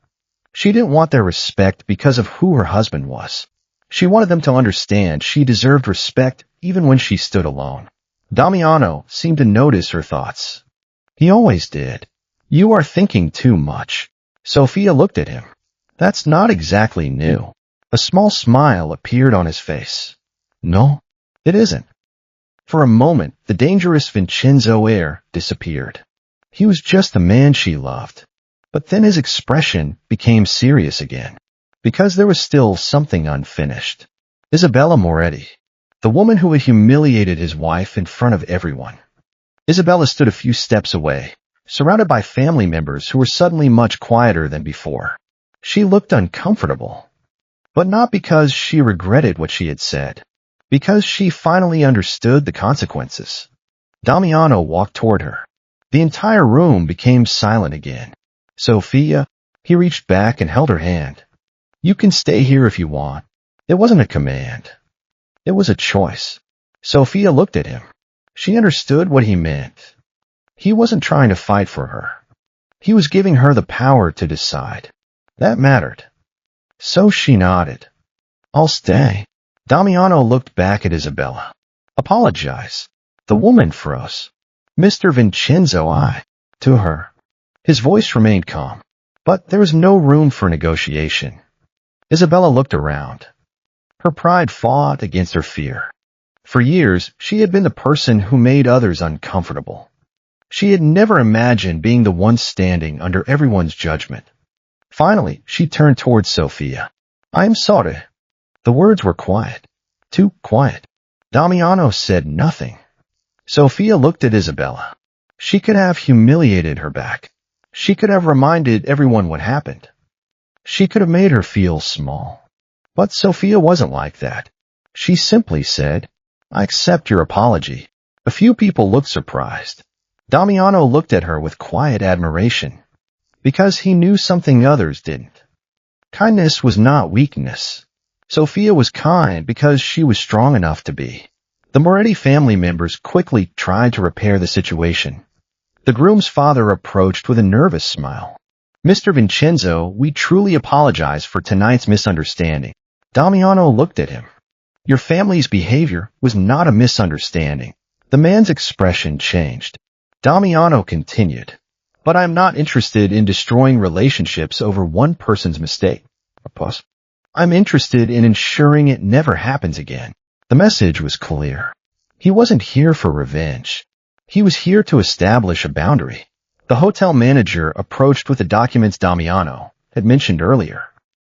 She didn't want their respect because of who her husband was. She wanted them to understand she deserved respect even when she stood alone. Damiano seemed to notice her thoughts. He always did. You are thinking too much. Sofia looked at him. That's not exactly new. A small smile appeared on his face. No, it isn't. For a moment, the dangerous Vincenzo heir disappeared. He was just the man she loved. But then his expression became serious again. Because there was still something unfinished. Isabella Moretti, the woman who had humiliated his wife in front of everyone. Isabella stood a few steps away, surrounded by family members who were suddenly much quieter than before. She looked uncomfortable. But not because she regretted what she had said. Because she finally understood the consequences. Damiano walked toward her. The entire room became silent again. Sofia, he reached back and held her hand. You can stay here if you want. It wasn't a command. It was a choice. Sofia looked at him. She understood what he meant. He wasn't trying to fight for her. He was giving her the power to decide. That mattered. So she nodded. I'll stay. Damiano looked back at Isabella. Apologize. The woman froze. Mr. Vincenzo, to her. His voice remained calm. But there was no room for negotiation. Isabella looked around. Her pride fought against her fear. For years, she had been the person who made others uncomfortable. She had never imagined being the one standing under everyone's judgment. Finally, she turned towards Sofia. I'm sorry. The words were quiet. Too quiet. Damiano said nothing. Sofia looked at Isabella. She could have humiliated her back. She could have reminded everyone what happened. She could have made her feel small. But Sofia wasn't like that. She simply said, I accept your apology. A few people looked surprised. Damiano looked at her with quiet admiration. Because he knew something others didn't. Kindness was not weakness. Sofia was kind because she was strong enough to be. The Moretti family members quickly tried to repair the situation. The groom's father approached with a nervous smile. Mr. Vincenzo, we truly apologize for tonight's misunderstanding. Damiano looked at him. Your family's behavior was not a misunderstanding. The man's expression changed. Damiano continued. But I'm not interested in destroying relationships over one person's mistake. I'm interested in ensuring it never happens again. The message was clear. He wasn't here for revenge. He was here to establish a boundary. The hotel manager approached with the documents Damiano had mentioned earlier.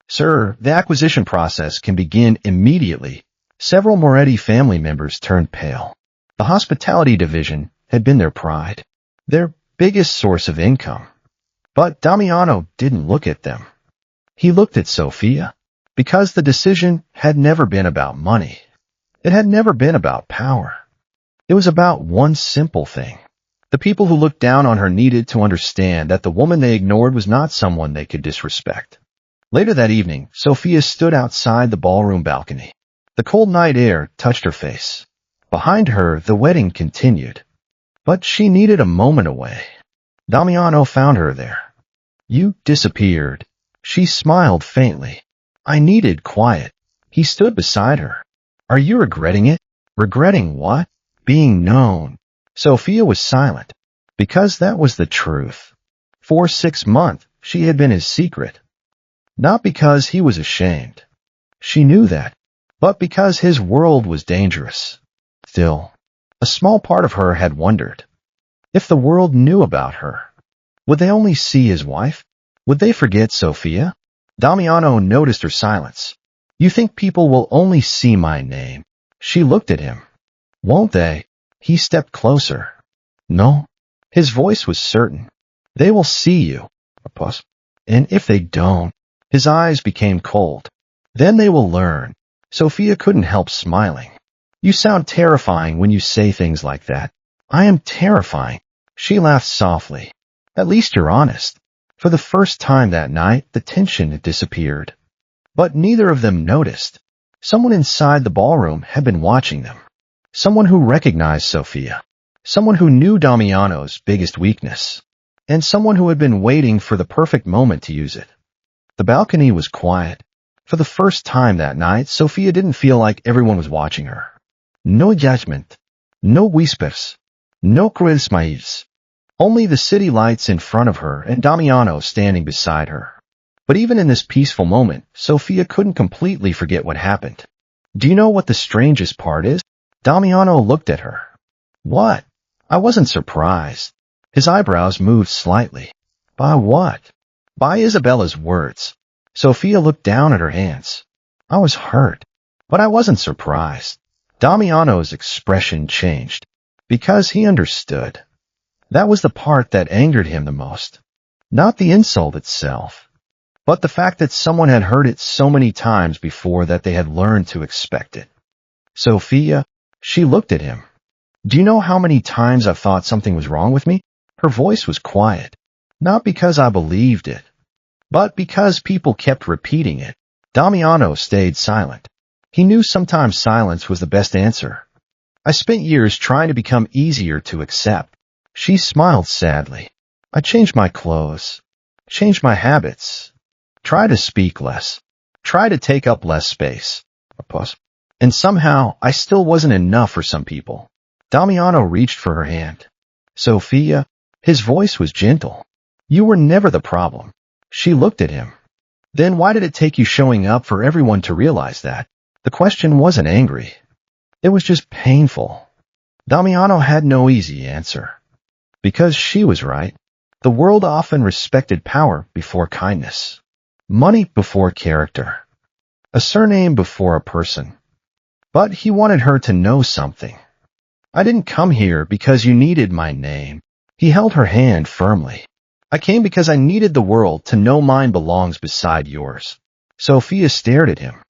Sir, the acquisition process can begin immediately. Several Moretti family members turned pale. The hospitality division had been their pride, their biggest source of income. But Damiano didn't look at them. He looked at Sofia. Because the decision had never been about money. It had never been about power. It was about one simple thing. The people who looked down on her needed to understand that the woman they ignored was not someone they could disrespect. Later that evening, Sofia stood outside the ballroom balcony. The cold night air touched her face. Behind her, the wedding continued. But she needed a moment away. Damiano found her there. You disappeared. She smiled faintly. I needed quiet. He stood beside her. Are you regretting it? Regretting what? Being known. Sofia was silent. Because that was the truth. For 6 months, she had been his secret. Not because he was ashamed. She knew that. But because his world was dangerous. Still, a small part of her had wondered. If the world knew about her, would they only see his wife? Would they forget Sofia? Damiano noticed her silence. You think people will only see my name? She looked at him. Won't they? He stepped closer. No. His voice was certain. They will see you. A pause. And if they don't, his eyes became cold. Then they will learn. Sofia couldn't help smiling. You sound terrifying when you say things like that. I am terrifying. She laughed softly. At least you're honest. For the first time that night, the tension had disappeared. But neither of them noticed. Someone inside the ballroom had been watching them. Someone who recognized Sofia. Someone who knew Damiano's biggest weakness. And someone who had been waiting for the perfect moment to use it. The balcony was quiet. For the first time that night, Sofia didn't feel like everyone was watching her. No judgment. No whispers. No cruel smiles. Only the city lights in front of her and Damiano standing beside her. But even in this peaceful moment, Sofia couldn't completely forget what happened. Do you know what the strangest part is? Damiano looked at her. What? I wasn't surprised. His eyebrows moved slightly. By what? By Isabella's words. Sofia looked down at her hands. I was hurt, but I wasn't surprised. Damiano's expression changed. Because he understood. That was the part that angered him the most. Not the insult itself, but the fact that someone had heard it so many times before that they had learned to expect it. Sofia, she looked at him. Do you know how many times I've thought something was wrong with me? Her voice was quiet. Not because I believed it, but because people kept repeating it. Damiano stayed silent. He knew sometimes silence was the best answer. I spent years trying to become easier to accept. She smiled sadly. I changed my clothes, changed my habits, tried to speak less, tried to take up less space. A pause. And somehow, I still wasn't enough for some people. Damiano reached for her hand. Sofia, his voice was gentle. You were never the problem. She looked at him. Then why did it take you showing up for everyone to realize that? The question wasn't angry. It was just painful. Damiano had no easy answer. Because she was right. The world often respected power before kindness. Money before character. A surname before a person. But he wanted her to know something. I didn't come here because you needed my name. He held her hand firmly. I came because I needed the world to know mine belongs beside yours. Sofia stared at him.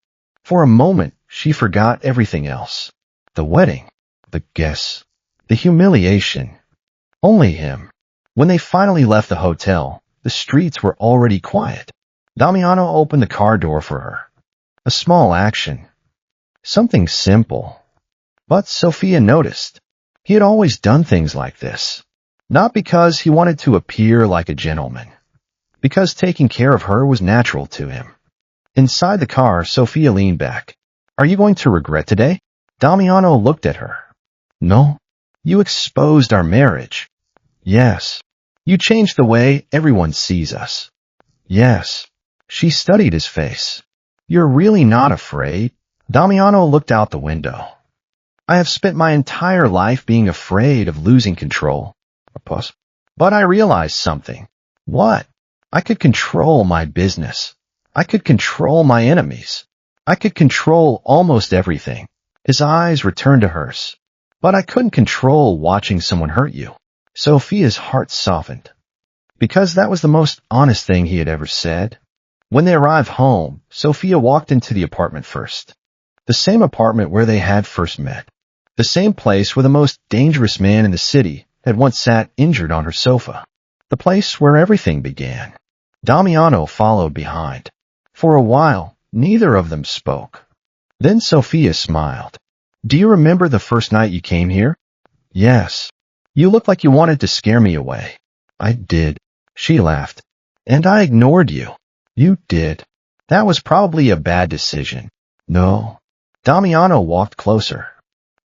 For a moment, she forgot everything else. The wedding, the guests, the humiliation. Only him. When they finally left the hotel, the streets were already quiet. Damiano opened the car door for her. A small action. Something simple. But Sofia noticed. He had always done things like this. Not because he wanted to appear like a gentleman. Because taking care of her was natural to him. Inside the car, Sofia leaned back. Are you going to regret today? Damiano looked at her. No. You exposed our marriage. Yes. You changed the way everyone sees us. Yes. She studied his face. You're really not afraid? Damiano looked out the window. I have spent my entire life being afraid of losing control. A pause. But I realized something. What? I could control my business. I could control my enemies. I could control almost everything. His eyes returned to hers. But I couldn't control watching someone hurt you. Sofia's heart softened. because that was the most honest thing he had ever said. When they arrived home, Sofia walked into the apartment first. The same apartment where they had first met. The same place where the most dangerous man in the city had once sat injured on her sofa. The place where everything began. Damiano followed behind. For a while, neither of them spoke. Then Sofia smiled. "Do you remember the first night you came here?" "Yes. You looked like you wanted to scare me away." "I did." She laughed. "And I ignored you." "You did." "That was probably a bad decision." "No." Damiano walked closer.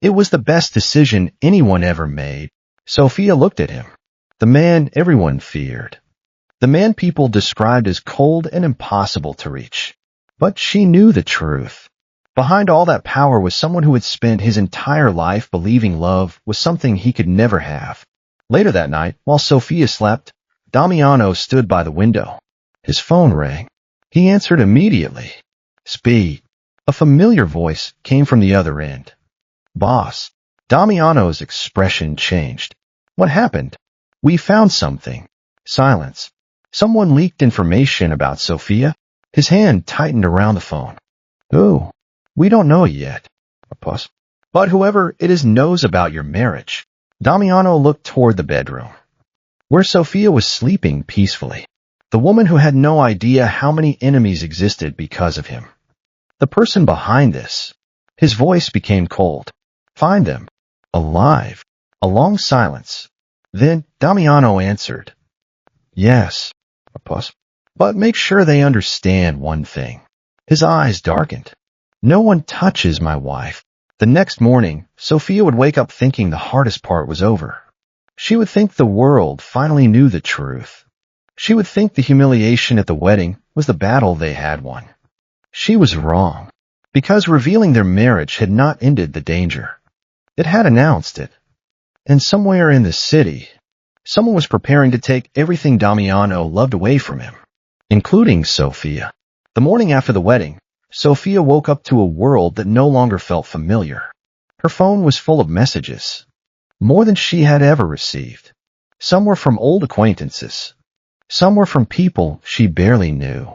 "It was the best decision anyone ever made." Sofia looked at him. The man everyone feared. The man people described as cold and impossible to reach. But she knew the truth. Behind all that power was someone who had spent his entire life believing love was something he could never have. Later that night, while Sofia slept, Damiano stood by the window. His phone rang. He answered immediately. "Speed." A familiar voice came from the other end. "Boss." Damiano's expression changed. "What happened?" "We found something." Silence. "Someone leaked information about Sofia." His hand tightened around the phone. "Who?" "We don't know yet." A pause. "But whoever it is knows about your marriage." Damiano looked toward the bedroom, where Sofia was sleeping peacefully. The woman who had no idea how many enemies existed because of him. The person behind this. His voice became cold. "Find them." "Alive." A long silence. Then Damiano answered. "Yes." A pause. "But make sure they understand one thing." His eyes darkened. "No one touches my wife." The next morning, Sofia would wake up thinking the hardest part was over. She would think the world finally knew the truth. She would think the humiliation at the wedding was the battle they had won. She was wrong, because revealing their marriage had not ended the danger. It had announced it. And somewhere in the city, someone was preparing to take everything Damiano loved away from him, including Sofia. The morning after the wedding, Sofia woke up to a world that no longer felt familiar. Her phone was full of messages, more than she had ever received. Some were from old acquaintances. Some were from people she barely knew.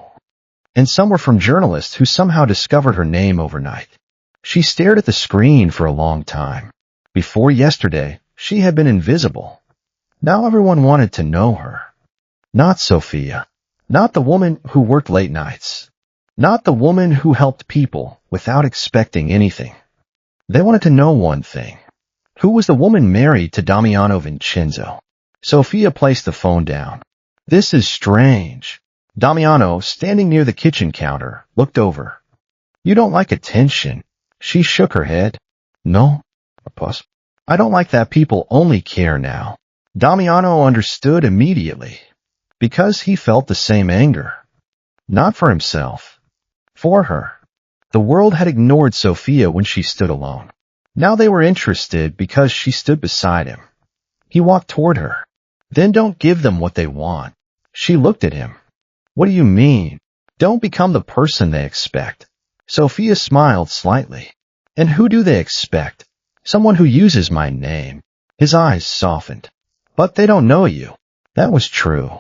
And some were from journalists who somehow discovered her name overnight. She stared at the screen for a long time. Before yesterday, she had been invisible. Now everyone wanted to know her. Not Sofia. Not the woman who worked late nights. Not the woman who helped people without expecting anything. They wanted to know one thing. Who was the woman married to Damiano Vincenzo? Sofia placed the phone down. "This is strange." Damiano, standing near the kitchen counter, looked over. "You don't like attention." She shook her head. "No." A pause. "I don't like that people only care now." Damiano understood immediately, because he felt the same anger. Not for himself. For her. The world had ignored Sofia when she stood alone. Now they were interested because she stood beside him. He walked toward her. "Then don't give them what they want." She looked at him. "What do you mean?" "Don't become the person they expect." Sofia smiled slightly. "And who do they expect?" "Someone who uses my name." His eyes softened. "But they don't know you." That was true.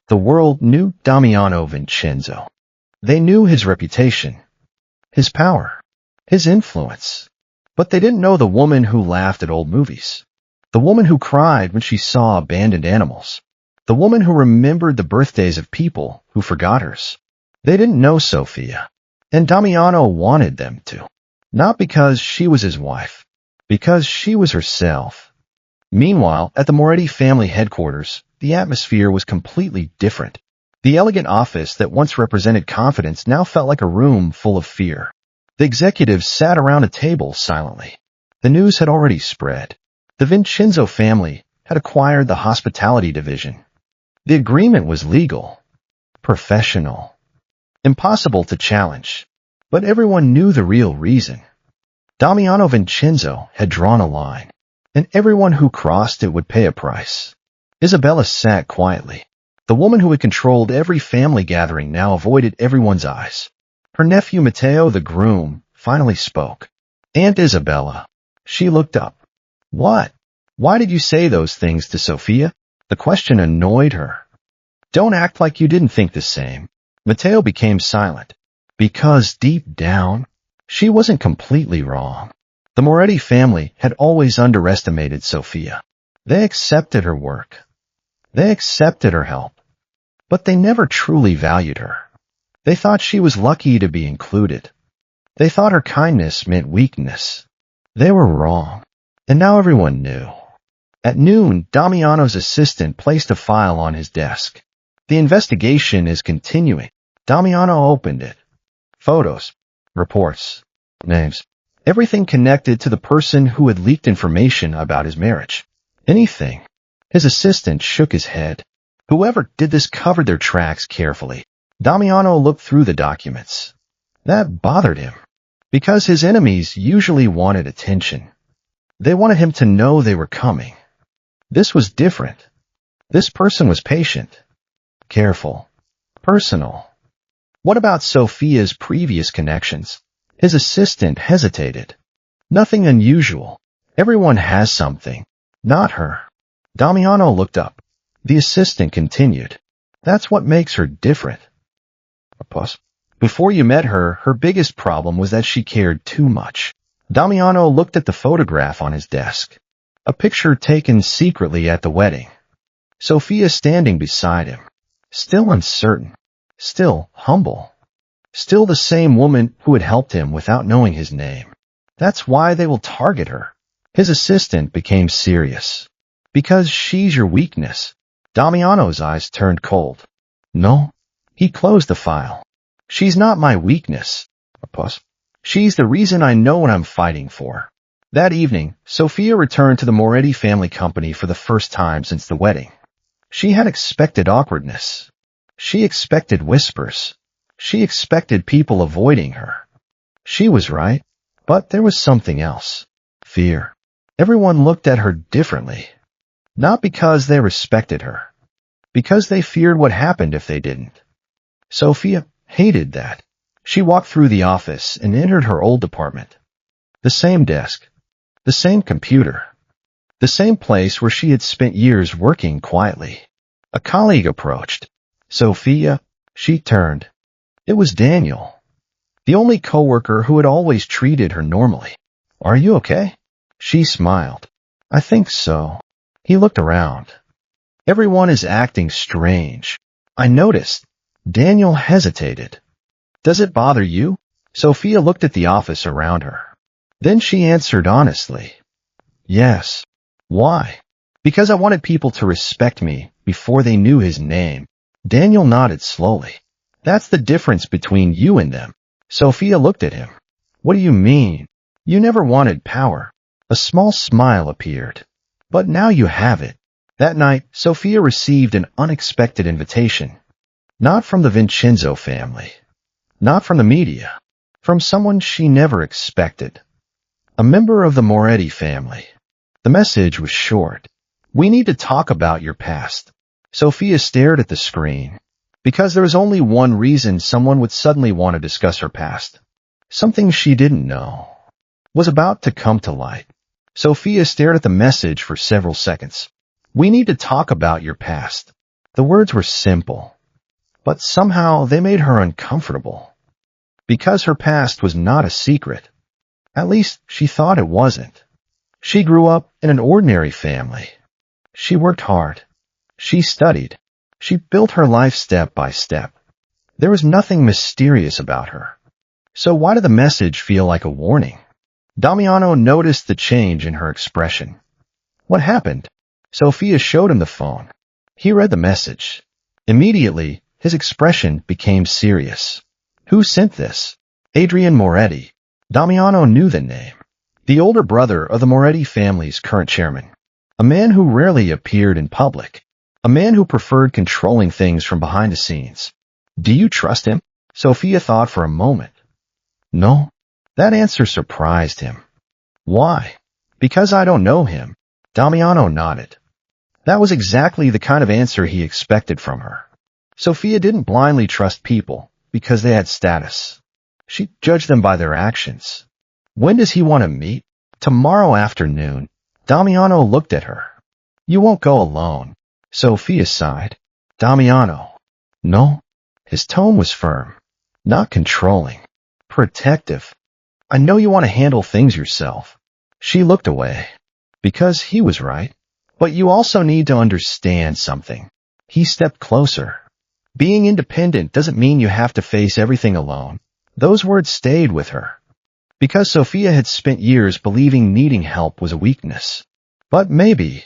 The world knew Damiano Vincenzo. They knew his reputation, his power, his influence. But they didn't know the woman who laughed at old movies, the woman who cried when she saw abandoned animals, the woman who remembered the birthdays of people who forgot hers. They didn't know Sofia, and Damiano wanted them to. Not because she was his wife, because she was herself. Meanwhile, at the Moretti family headquarters, the atmosphere was completely different. The elegant office that once represented confidence now felt like a room full of fear. The executives sat around a table silently. The news had already spread. The Vincenzo family had acquired the hospitality division. The agreement was legal, professional, impossible to challenge. But everyone knew the real reason. Damiano Vincenzo had drawn a line, and everyone who crossed it would pay a price. Isabella sat quietly. The woman who had controlled every family gathering now avoided everyone's eyes. Her nephew Matteo, the groom, finally spoke. "Aunt Isabella." She looked up. "What? Why did you say those things to Sofia?" The question annoyed her. Don't act like you didn't think the same. Matteo became silent, because deep down, she wasn't completely wrong. The Moretti family had always underestimated Sofia. They accepted her work. They accepted her help. But they never truly valued her. They thought she was lucky to be included. They thought her kindness meant weakness. They were wrong. And now everyone knew. At noon, Damiano's assistant placed a file on his desk. The investigation is continuing. Damiano opened it. Photos, reports, names, everything connected to the person who had leaked information about his marriage. Anything. His assistant shook his head. Whoever did this covered their tracks carefully. Damiano looked through the documents. That bothered him, because his enemies usually wanted attention. They wanted him to know they were coming. This was different. This person was patient, careful, personal. What about Sofia's previous connections? His assistant hesitated. Nothing unusual. Everyone has something. Not her. Damiano looked up. The assistant continued. That's what makes her different. A pause. Before you met her, her biggest problem was that she cared too much. Damiano looked at the photograph on his desk. A picture taken secretly at the wedding. Sofia standing beside him. Still uncertain. Still humble. Still the same woman who had helped him without knowing his name. That's why they will target her. His assistant became serious. Because she's your weakness. Damiano's eyes turned cold. No. He closed the file. She's not my weakness. A pause. She's the reason I know what I'm fighting for. That evening, Sofia returned to the Moretti family company for the first time since the wedding. She had expected awkwardness. She expected whispers. She expected people avoiding her. She was right, but there was something else. Fear. Everyone looked at her differently. Not because they respected her. Because they feared what happened if they didn't. Sofia hated that. She walked through the office and entered her old department. The same desk. The same computer. The same place where she had spent years working quietly. A colleague approached. Sofia, she turned. It was Daniel, the only coworker who had always treated her normally. Are you okay? She smiled. I think so. He looked around. Everyone is acting strange. I noticed. Daniel hesitated. Does it bother you? Sofia looked at the office around her. Then she answered honestly. Yes. Why? Because I wanted people to respect me before they knew his name. Daniel nodded slowly. That's the difference between you and them. Sofia looked at him. What do you mean? You never wanted power. A small smile appeared. But now you have it. That night, Sofia received an unexpected invitation. Not from the Vincenzo family. Not from the media. From someone she never expected. A member of the Moretti family. The message was short. We need to talk about your past. Sofia stared at the screen. Because there was only one reason someone would suddenly want to discuss her past. Something she didn't know was about to come to light. Sofia stared at the message for several seconds. We need to talk about your past. The words were simple, but somehow they made her uncomfortable. Because her past was not a secret. At least she thought it wasn't. She grew up in an ordinary family. She worked hard. She studied. She built her life step by step. There was nothing mysterious about her. So why did the message feel like a warning? Damiano noticed the change in her expression. What happened? Sofia showed him the phone. He read the message. Immediately, his expression became serious. Who sent this? Adrian Moretti. Damiano knew the name. The older brother of the Moretti family's current chairman. A man who rarely appeared in public. A man who preferred controlling things from behind the scenes. Do you trust him? Sofia thought for a moment. No. That answer surprised him. Why? Because I don't know him. Damiano nodded. That was exactly the kind of answer he expected from her. Sofia didn't blindly trust people because they had status. She judged them by their actions. When does he want to meet? Tomorrow afternoon. Damiano looked at her. You won't go alone. Sofia sighed. Damiano. No. His tone was firm, not controlling, protective. I know you want to handle things yourself. She looked away. Because he was right. But you also need to understand something. He stepped closer. Being independent doesn't mean you have to face everything alone. Those words stayed with her. Because Sofia had spent years believing needing help was a weakness. But maybe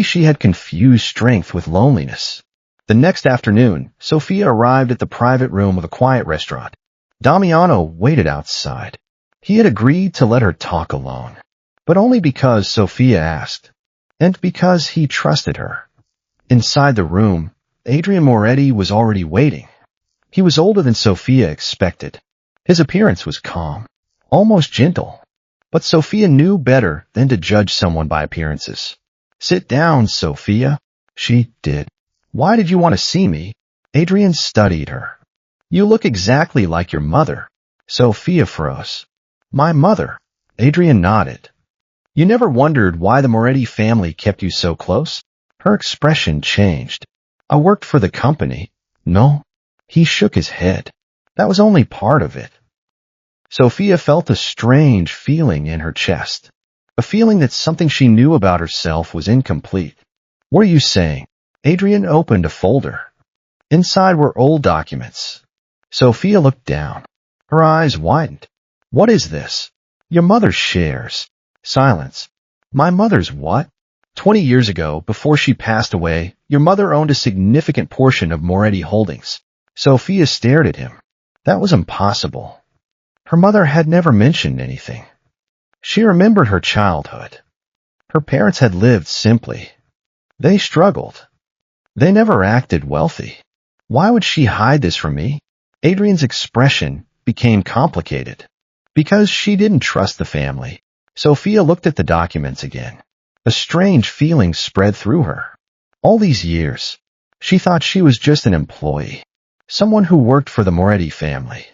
she had confused strength with loneliness. The next afternoon, Sofia arrived at the private room of a quiet restaurant. Damiano waited outside. He had agreed to let her talk alone, but only because Sofia asked, and because he trusted her. Inside the room, Adrian Moretti was already waiting. He was older than Sofia expected. His appearance was calm, almost gentle. But Sofia knew better than to judge someone by appearances. Sit down, Sofia. She did. Why did you want to see me? Adrian studied her. You look exactly like your mother. Sofia froze. My mother. Adrian nodded. You never wondered why the Moretti family kept you so close? Her expression changed. I worked for the company. No. He shook his head. That was only part of it. Sofia felt a strange feeling in her chest. A feeling that something she knew about herself was incomplete. What are you saying? Adrian opened a folder. Inside were old documents. Sofia looked down. Her eyes widened. What is this? Your mother's shares. Silence. My mother's what? 20 years ago, before she passed away, your mother owned a significant portion of Moretti Holdings. Sofia stared at him. That was impossible. Her mother had never mentioned anything. She remembered her childhood. Her parents had lived simply. They struggled. They never acted wealthy. Why would she hide this from me? Adrian's expression became complicated. Because she didn't trust the family. Sofia looked at the documents again. A strange feeling spread through her. All these years, she thought she was just an employee, someone who worked for the Moretti family.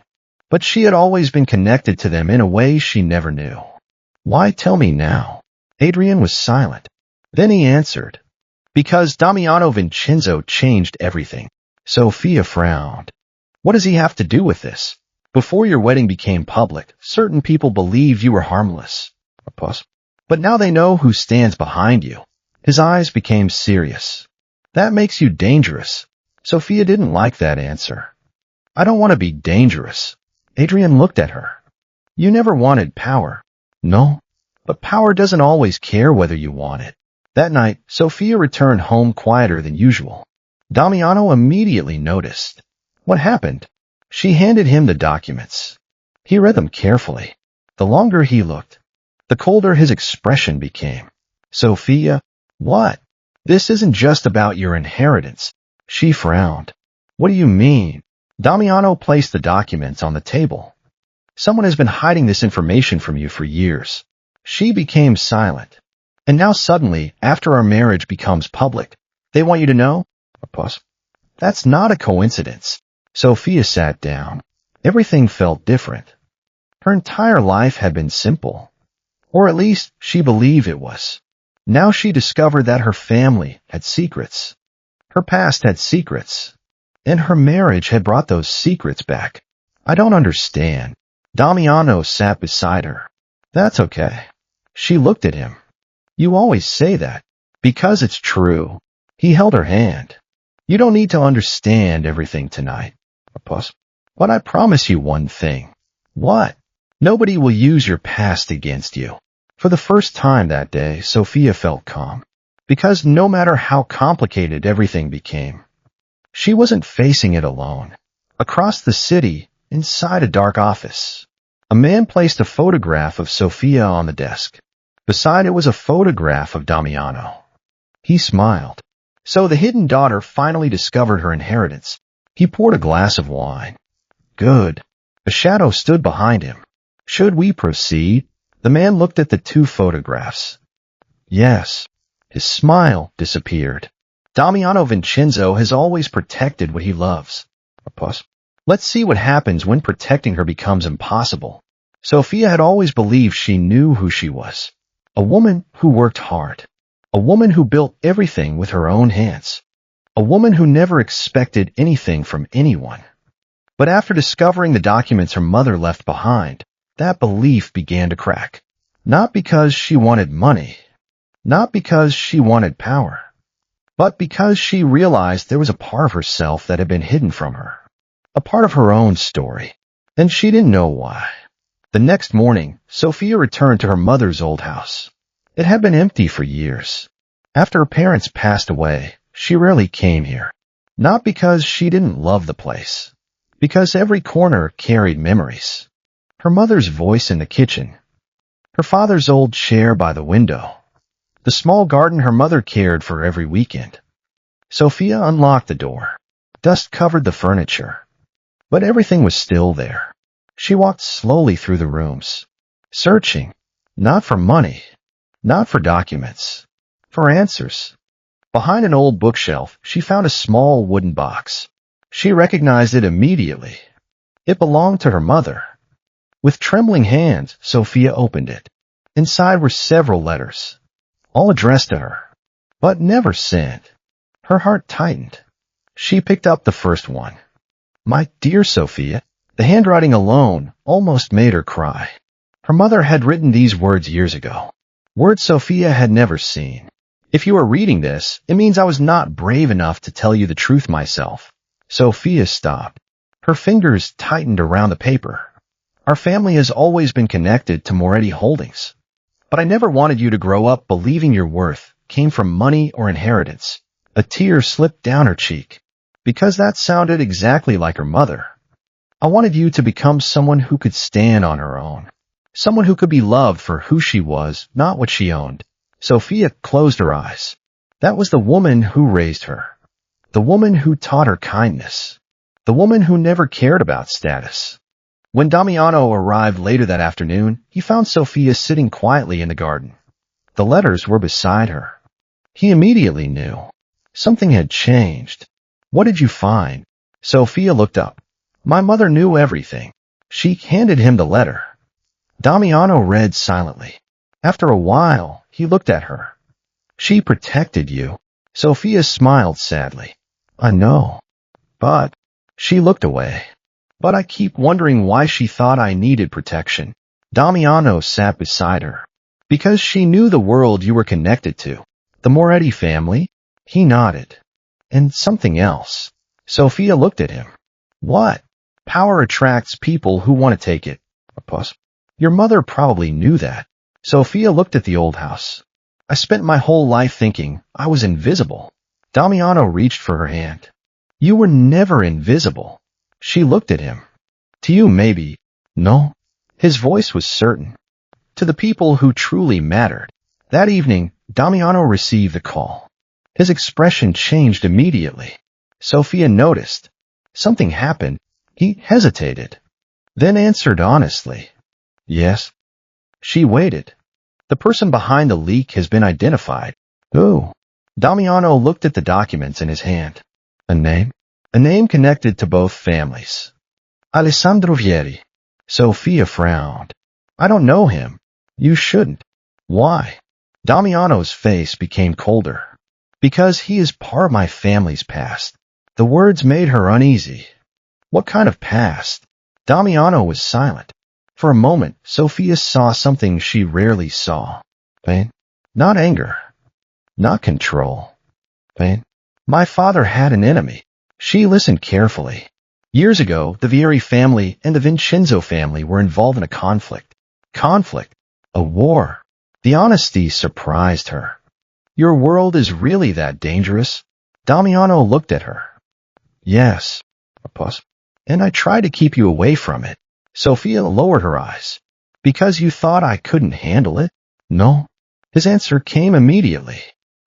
But she had always been connected to them in a way she never knew. Why tell me now? Adrian was silent. Then he answered. Because Damiano Vincenzo changed everything. Sofia frowned. What does he have to do with this? Before your wedding became public, certain people believed you were harmless. A pause. But now they know who stands behind you. His eyes became serious. That makes you dangerous. Sofia didn't like that answer. I don't want to be dangerous. Adrian looked at her. You never wanted power. No, but power doesn't always care whether you want it. That night, Sofia returned home quieter than usual. Damiano immediately noticed. What happened? She handed him the documents. He read them carefully. The longer he looked, the colder his expression became. Sofia, what? This isn't just about your inheritance. She frowned. What do you mean? Damiano placed the documents on the table. Someone has been hiding this information from you for years. She became silent. And now suddenly, after our marriage becomes public, they want you to know? A pause. That's not a coincidence. Sofia sat down. Everything felt different. Her entire life had been simple. Or at least, she believed it was. Now she discovered that her family had secrets. Her past had secrets. And her marriage had brought those secrets back. I don't understand. Damiano sat beside her. That's okay. She looked at him. You always say that. Because it's true. He held her hand. You don't need to understand everything tonight. A pause. But I promise you one thing. What? Nobody will use your past against you. For the first time that day, Sofia felt calm. Because no matter how complicated everything became, she wasn't facing it alone. Across the city, inside a dark office, a man placed a photograph of Sofia on the desk. Beside it was a photograph of Damiano. He smiled. So the hidden daughter finally discovered her inheritance. He poured a glass of wine. Good. A shadow stood behind him. Should we proceed? The man looked at the two photographs. Yes. His smile disappeared. Damiano Vincenzo has always protected what he loves. A pause. Let's see what happens when protecting her becomes impossible. Sofia had always believed she knew who she was. A woman who worked hard. A woman who built everything with her own hands. A woman who never expected anything from anyone. But after discovering the documents her mother left behind, that belief began to crack. Not because she wanted money, not because she wanted power, but because she realized there was a part of herself that had been hidden from her. A part of her own story. And she didn't know why. The next morning, Sofia returned to her mother's old house. It had been empty for years. After her parents passed away, she rarely came here. Not because she didn't love the place, because every corner carried memories. Her mother's voice in the kitchen, her father's old chair by the window, the small garden her mother cared for every weekend. Sofia unlocked the door. Dust covered the furniture, but everything was still there. She walked slowly through the rooms, searching, not for money, not for documents, for answers. Behind an old bookshelf, she found a small wooden box. She recognized it immediately. It belonged to her mother. With trembling hands, Sofia opened it. Inside were several letters, all addressed to her, but never sent. Her heart tightened. She picked up the first one. My dear Sofia, the handwriting alone almost made her cry. Her mother had written these words years ago, words Sofia had never seen. If you are reading this, it means I was not brave enough to tell you the truth myself. Sofia stopped. Her fingers tightened around the paper. Our family has always been connected to Moretti Holdings. But I never wanted you to grow up believing your worth came from money or inheritance. A tear slipped down her cheek, because that sounded exactly like her mother. I wanted you to become someone who could stand on her own. Someone who could be loved for who she was, not what she owned. Sofia closed her eyes. That was the woman who raised her. The woman who taught her kindness. The woman who never cared about status. When Damiano arrived later that afternoon, he found Sofia sitting quietly in the garden. The letters were beside her. He immediately knew. Something had changed. What did you find? Sofia looked up. My mother knew everything. She handed him the letter. Damiano read silently. After a while, he looked at her. She protected you. Sofia smiled sadly. I know. But she looked away. But I keep wondering why she thought I needed protection. Damiano sat beside her. Because she knew the world you were connected to. The Moretti family? He nodded. And something else. Sofia looked at him. What? Power attracts people who want to take it. Your mother probably knew that. Sofia looked at the old house. I spent my whole life thinking I was invisible. Damiano reached for her hand. You were never invisible. She looked at him. To you, maybe. No. His voice was certain. To the people who truly mattered. That evening, Damiano received a call. His expression changed immediately. Sofia noticed. Something happened. He hesitated. Then answered honestly. Yes. She waited. The person behind the leak has been identified. Who? Damiano looked at the documents in his hand. A name? A name connected to both families. Alessandro Vieri. Sofia frowned. I don't know him. You shouldn't. Why? Damiano's face became colder. Because he is part of my family's past. The words made her uneasy. What kind of past? Damiano was silent. For a moment, Sofia saw something she rarely saw. Pain. Not anger. Not control. Pain. My father had an enemy. She listened carefully. Years ago, the Vieri family and the Vincenzo family were involved in a conflict. Conflict. A war. The honesty surprised her. Your world is really that dangerous? Damiano looked at her. Yes. And I tried to keep you away from it. Sofia lowered her eyes. Because you thought I couldn't handle it? No. His answer came immediately.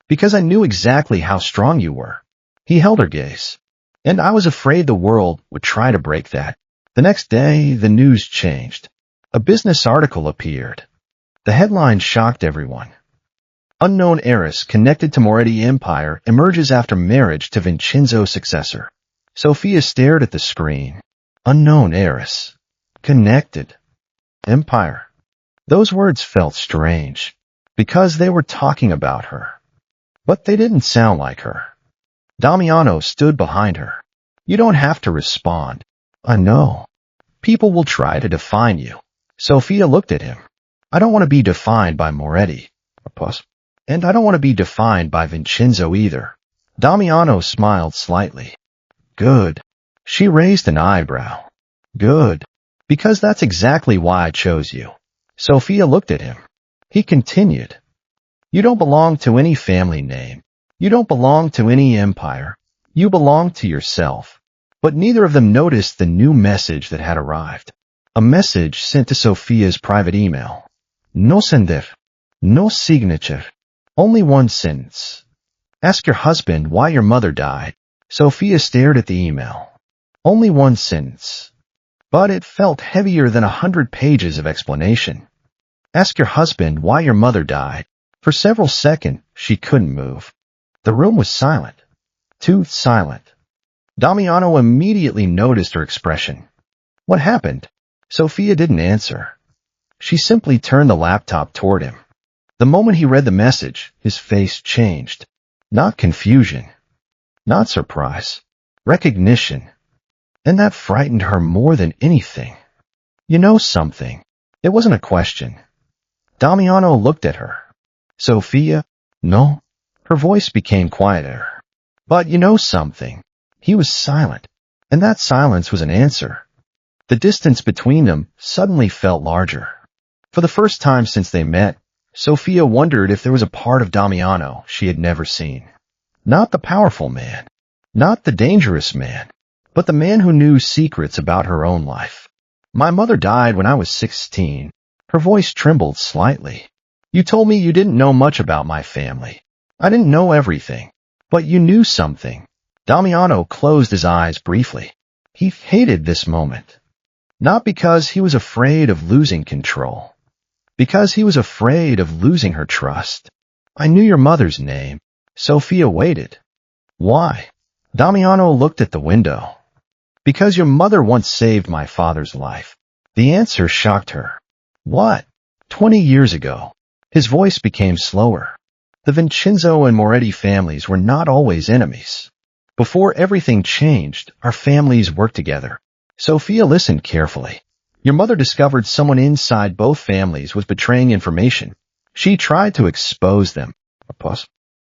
Because I knew exactly how strong you were. He held her gaze. And I was afraid the world would try to break that. The next day, the news changed. A business article appeared. The headline shocked everyone. Unknown heiress connected to Moretti Empire emerges after marriage to Vincenzo successor. Sofia stared at the screen. Unknown heiress. Connected. Empire. Those words felt strange. Because they were talking about her. But they didn't sound like her. Damiano stood behind her. You don't have to respond. I know. People will try to define you. Sofia looked at him. I don't want to be defined by Moretti. And I don't want to be defined by Vincenzo either. Damiano smiled slightly. Good. She raised an eyebrow. Good. Because that's exactly why I chose you. Sofia looked at him. He continued. You don't belong to any family name. You don't belong to any empire. You belong to yourself. But neither of them noticed the new message that had arrived. A message sent to Sofia's private email. No sender. No signature. Only one sentence. Ask your husband why your mother died. Sofia stared at the email. Only one sentence. But it felt heavier than 100 pages of explanation. Ask your husband why your mother died. For several seconds, she couldn't move. The room was silent. Too silent. Damiano immediately noticed her expression. What happened? Sofia didn't answer. She simply turned the laptop toward him. The moment he read the message, his face changed. Not confusion. Not surprise. Recognition. And that frightened her more than anything. You know something. It wasn't a question. Damiano looked at her. Sofia? No. Her voice became quieter. But you know something. He was silent. And that silence was an answer. The distance between them suddenly felt larger. For the first time since they met, Sofia wondered if there was a part of Damiano she had never seen. Not the powerful man. Not the dangerous man. But the man who knew secrets about her own life. My mother died when I was 16. Her voice trembled slightly. You told me you didn't know much about my family. I didn't know everything. But you knew something. Damiano closed his eyes briefly. He hated this moment. Not because he was afraid of losing control. Because he was afraid of losing her trust. I knew your mother's name. Sofia waited. Why? Damiano looked at the window. Because your mother once saved my father's life. The answer shocked her. What? 20 years ago. His voice became slower. The Vincenzo and Moretti families were not always enemies. Before everything changed, our families worked together. Sofia listened carefully. Your mother discovered someone inside both families was betraying information. She tried to expose them.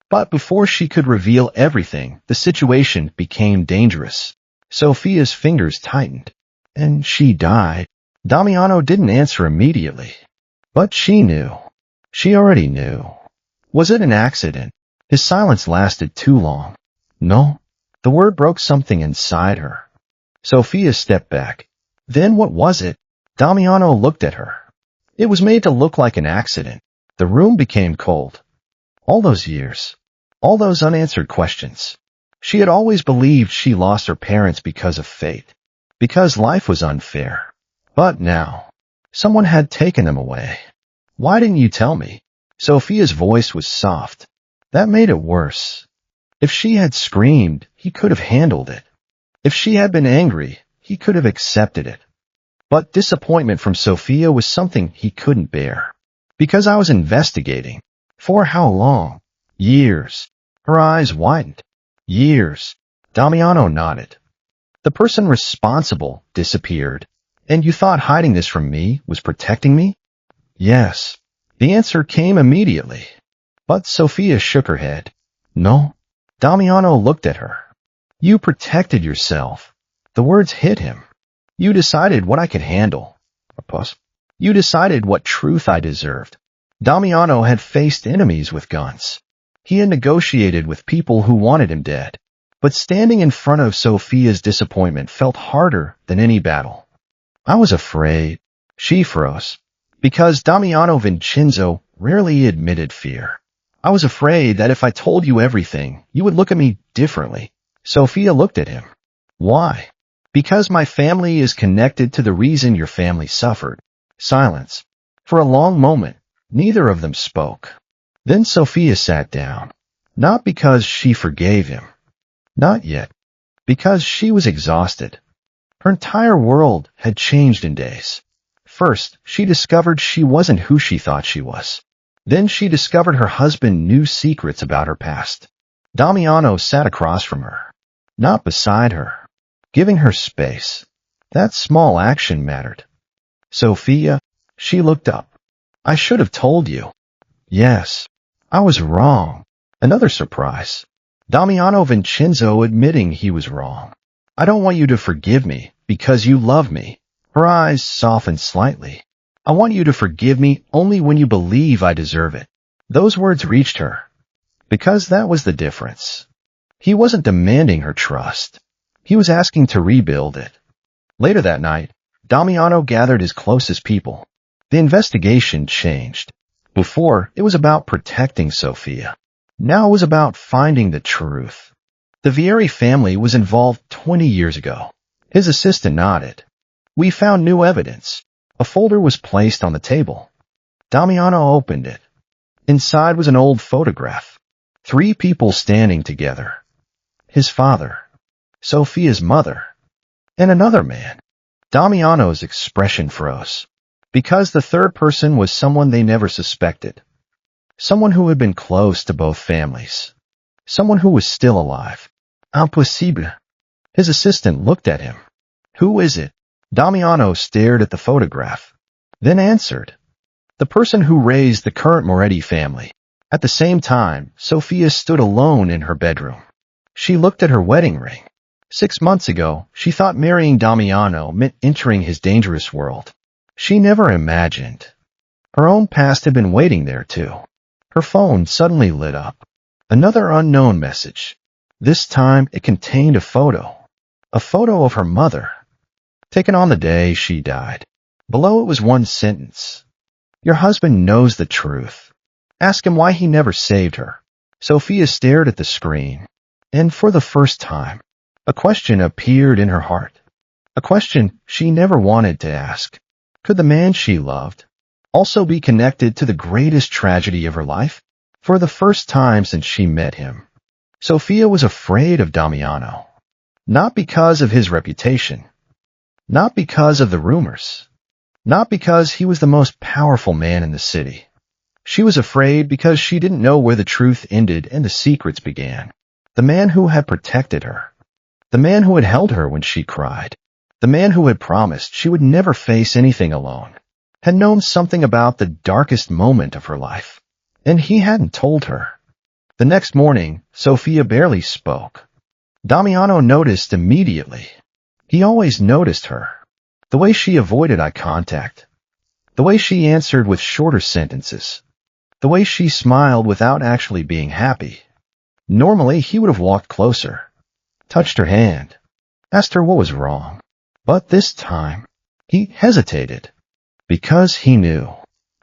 But before she could reveal everything, the situation became dangerous. Sofia's fingers tightened. And she died. Damiano didn't answer immediately. But she knew. She already knew. Was it an accident? His silence lasted too long. No. The word broke something inside her. Sofia stepped back. Then what was it? Damiano looked at her. It was made to look like an accident. The room became cold. All those years. All those unanswered questions. She had always believed she lost her parents because of fate. Because life was unfair. But now, someone had taken them away. Why didn't you tell me? Sofia's voice was soft. That made it worse. If she had screamed, he could have handled it. If she had been angry, he could have accepted it. But disappointment from Sofia was something he couldn't bear. Because I was investigating. For how long? Years. Her eyes widened. Years. Damiano nodded. The person responsible disappeared. And you thought hiding this from me was protecting me? Yes. The answer came immediately. But Sofia shook her head. No. Damiano looked at her. You protected yourself. The words hit him. You decided what I could handle. You decided what truth I deserved. Damiano had faced enemies with guns. He had negotiated with people who wanted him dead. But standing in front of Sofia's disappointment felt harder than any battle. I was afraid. She froze. Because Damiano Vincenzo rarely admitted fear. I was afraid that if I told you everything, you would look at me differently. Sofia looked at him. Why? Because my family is connected to the reason your family suffered. Silence. For a long moment, neither of them spoke. Then Sofia sat down. Not because she forgave him. Not yet. Because she was exhausted. Her entire world had changed in days. First, she discovered she wasn't who she thought she was. Then she discovered her husband knew secrets about her past. Damiano sat across from her, not beside her, giving her space. That small action mattered. Sofia, she looked up. I should have told you. Yes, I was wrong. Another surprise. Damiano Vincenzo admitting he was wrong. I don't want you to forgive me because you love me. Her eyes softened slightly. I want you to forgive me only when you believe I deserve it. Those words reached her, because that was the difference. He wasn't demanding her trust. He was asking to rebuild it. Later that night, Damiano gathered his closest people. The investigation changed. Before, it was about protecting Sofia. Now it was about finding the truth. The Vieri family was involved 20 years ago. His assistant nodded. We found new evidence. A folder was placed on the table. Damiano opened it. Inside was an old photograph. 3 people standing together. His father, Sofia's mother, and another man. Damiano's expression froze, because the third person was someone they never suspected. Someone who had been close to both families. Someone who was still alive. Impossible. His assistant looked at him. Who is it? Damiano stared at the photograph, then answered. The person who raised the current Moretti family. At the same time, Sofia stood alone in her bedroom. She looked at her wedding ring. 6 months ago, she thought marrying Damiano meant entering his dangerous world. She never imagined. Her own past had been waiting there too. Her phone suddenly lit up. Another unknown message. This time it contained a photo. A photo of her mother, taken on the day she died. Below it was one sentence. Your husband knows the truth. Ask him why he never saved her. Sofia stared at the screen, and for the first time, a question appeared in her heart. A question she never wanted to ask. Could the man she loved also be connected to the greatest tragedy of her life? For the first time since she met him, Sofia was afraid of Damiano. Not because of his reputation. Not because of the rumors. Not because he was the most powerful man in the city. She was afraid because she didn't know where the truth ended and the secrets began. The man who had protected her. The man who had held her when she cried. The man who had promised she would never face anything alone. Had known something about the darkest moment of her life. And he hadn't told her. The next morning, Sofia barely spoke. Damiano noticed immediately. He always noticed her. The way she avoided eye contact. The way she answered with shorter sentences. The way she smiled without actually being happy. Normally, he would have walked closer, touched her hand, asked her what was wrong. But this time, he hesitated. Because he knew.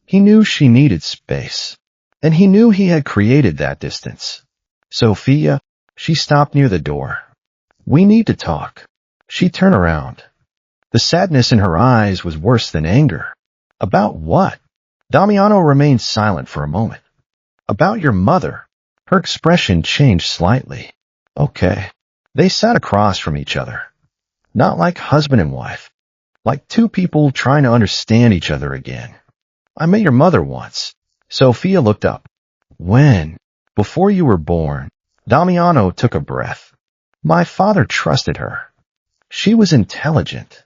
He knew she needed space. And he knew he had created that distance. Sofia, she stopped near the door. We need to talk. She turned around. The sadness in her eyes was worse than anger. About what? Damiano remained silent for a moment. About your mother. Her expression changed slightly. Okay. They sat across from each other. Not like husband and wife. Like 2 people trying to understand each other again. I met your mother once. Sofia looked up. When? Before you were born. Damiano took a breath. My father trusted her. She was intelligent.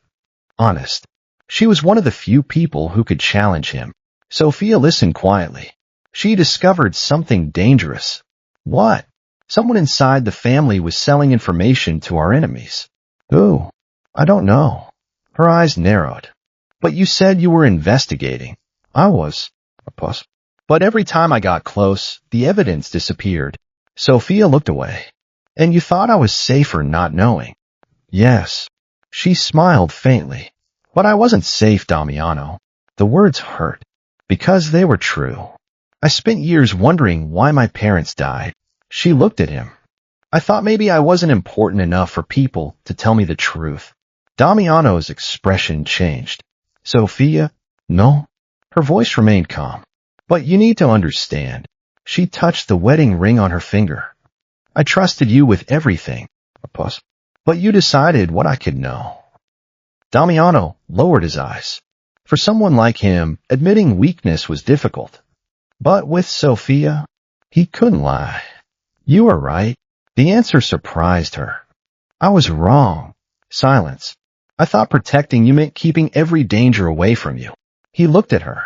Honest. She was one of the few people who could challenge him. Sofia listened quietly. She discovered something dangerous. What? Someone inside the family was selling information to our enemies. Who? I don't know. Her eyes narrowed. But you said you were investigating. I was. But every time I got close, the evidence disappeared. Sofia looked away. And you thought I was safer not knowing? Yes. She smiled faintly. But I wasn't safe, Damiano. The words hurt. Because they were true. I spent years wondering why my parents died. She looked at him. I thought maybe I wasn't important enough for people to tell me the truth. Damiano's expression changed. Sofia? No. Her voice remained calm. But you need to understand. She touched the wedding ring on her finger. I trusted you with everything. But you decided what I could know. Damiano lowered his eyes. For someone like him, admitting weakness was difficult. But with Sofia, he couldn't lie. You are right. The answer surprised her. I was wrong. Silence. I thought protecting you meant keeping every danger away from you. He looked at her.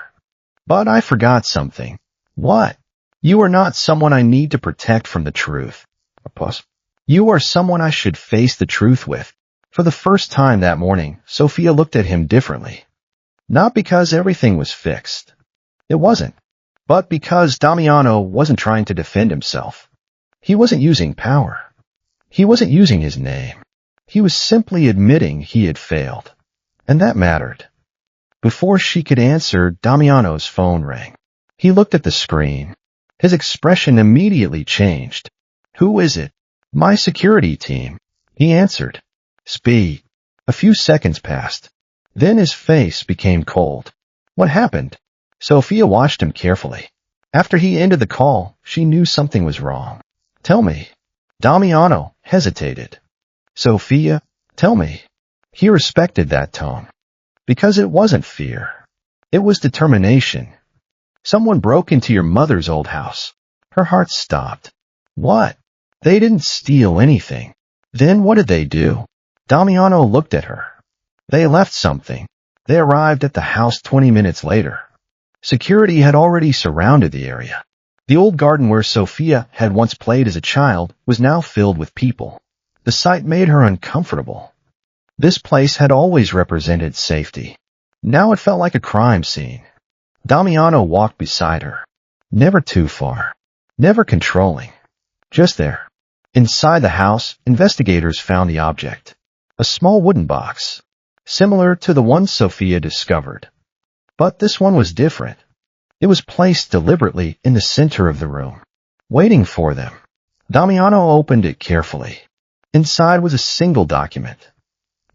But I forgot something. What? You are not someone I need to protect from the truth. A pause. You are someone I should face the truth with. For the first time that morning, Sofia looked at him differently. Not because everything was fixed. It wasn't. But because Damiano wasn't trying to defend himself. He wasn't using power. He wasn't using his name. He was simply admitting he had failed. And that mattered. Before she could answer, Damiano's phone rang. He looked at the screen. His expression immediately changed. Who is it? My security team. He answered. Speed. A few seconds passed. Then his face became cold. What happened? Sofia watched him carefully. After he ended the call, she knew something was wrong. Tell me. Damiano hesitated. Sofia, tell me. He respected that tone. Because it wasn't fear. It was determination. Someone broke into your mother's old house. Her heart stopped. What? They didn't steal anything. Then what did they do? Damiano looked at her. They left something. They arrived at the house 20 minutes later. Security had already surrounded the area. The old garden where Sofia had once played as a child was now filled with people. The sight made her uncomfortable. This place had always represented safety. Now it felt like a crime scene. Damiano walked beside her. Never too far. Never controlling. Just there. Inside the house, investigators found the object. A small wooden box. Similar to the one Sofia discovered. But this one was different. It was placed deliberately in the center of the room, waiting for them. Damiano opened it carefully. Inside was a single document.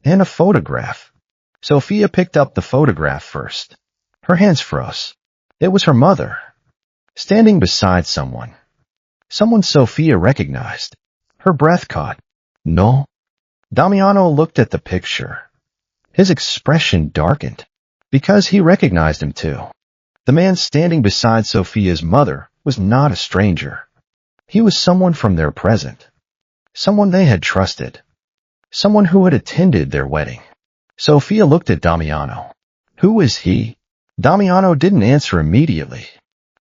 And a photograph. Sofia picked up the photograph first. Her hands froze. It was her mother, standing beside someone. Someone Sofia recognized. Her breath caught. No. Damiano looked at the picture. His expression darkened, because he recognized him too. The man standing beside Sofia's mother was not a stranger. He was someone from their present. Someone they had trusted. Someone who had attended their wedding. Sofia looked at Damiano. Who is he? Damiano didn't answer immediately,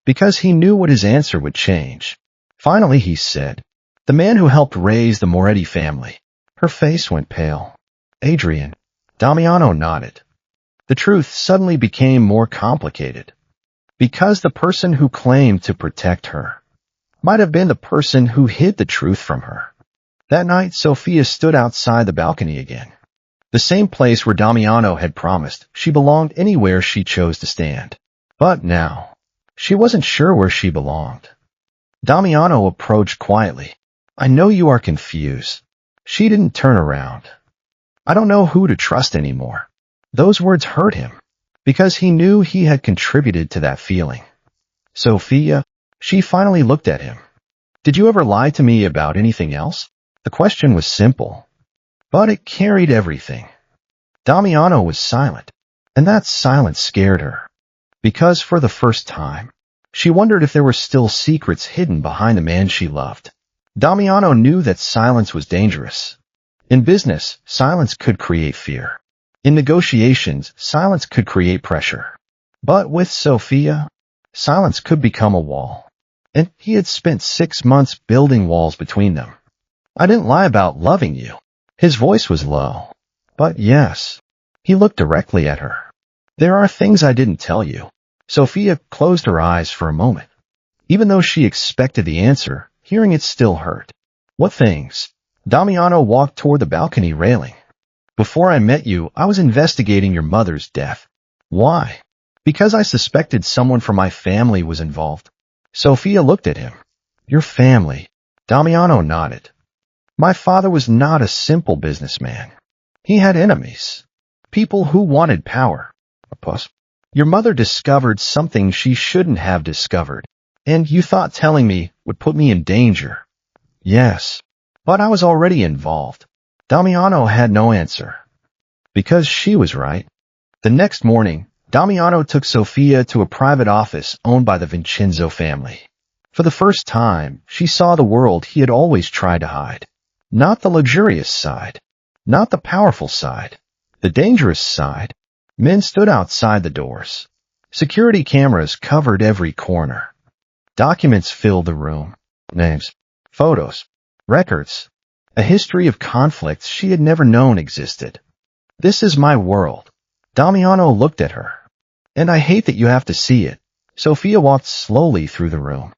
because he knew what his answer would change. Finally he said, the man who helped raise the Moretti family. Her face went pale. Adrian. Damiano nodded. The truth suddenly became more complicated, because the person who claimed to protect her might have been the person who hid the truth from her. That night, Sofia stood outside the balcony again. The same place where Damiano had promised she belonged anywhere she chose to stand. But now, she wasn't sure where she belonged. Damiano approached quietly. I know you are confused. She didn't turn around. I don't know who to trust anymore. Those words hurt him, because he knew he had contributed to that feeling. Sofia, she finally looked at him. Did you ever lie to me about anything else? The question was simple, but it carried everything. Damiano was silent, and that silence scared her, because for the first time, she wondered if there were still secrets hidden behind the man she loved. Damiano knew that silence was dangerous. In business, silence could create fear. In negotiations, silence could create pressure. But with Sofia, silence could become a wall. And he had spent 6 months building walls between them. I didn't lie about loving you. His voice was low. But yes. He looked directly at her. There are things I didn't tell you. Sofia closed her eyes for a moment. Even though she expected the answer, hearing it still hurt. What things? Damiano walked toward the balcony railing. Before I met you, I was investigating your mother's death. Why? Because I suspected someone from my family was involved. Sofia looked at him. Your family. Damiano nodded. My father was not a simple businessman. He had enemies. People who wanted power. Plus, your mother discovered something she shouldn't have discovered, and you thought telling me would put me in danger. Yes, but I was already involved. Damiano had no answer. Because she was right. The next morning, Damiano took Sofia to a private office owned by the Vincenzo family. For the first time, she saw the world he had always tried to hide. Not the luxurious side. Not the powerful side. The dangerous side. Men stood outside the doors. Security cameras covered every corner. Documents filled the room. Names, photos, records. A history of conflicts she had never known existed. This is my world. Damiano looked at her. And I hate that you have to see it. Sofia walked slowly through the room.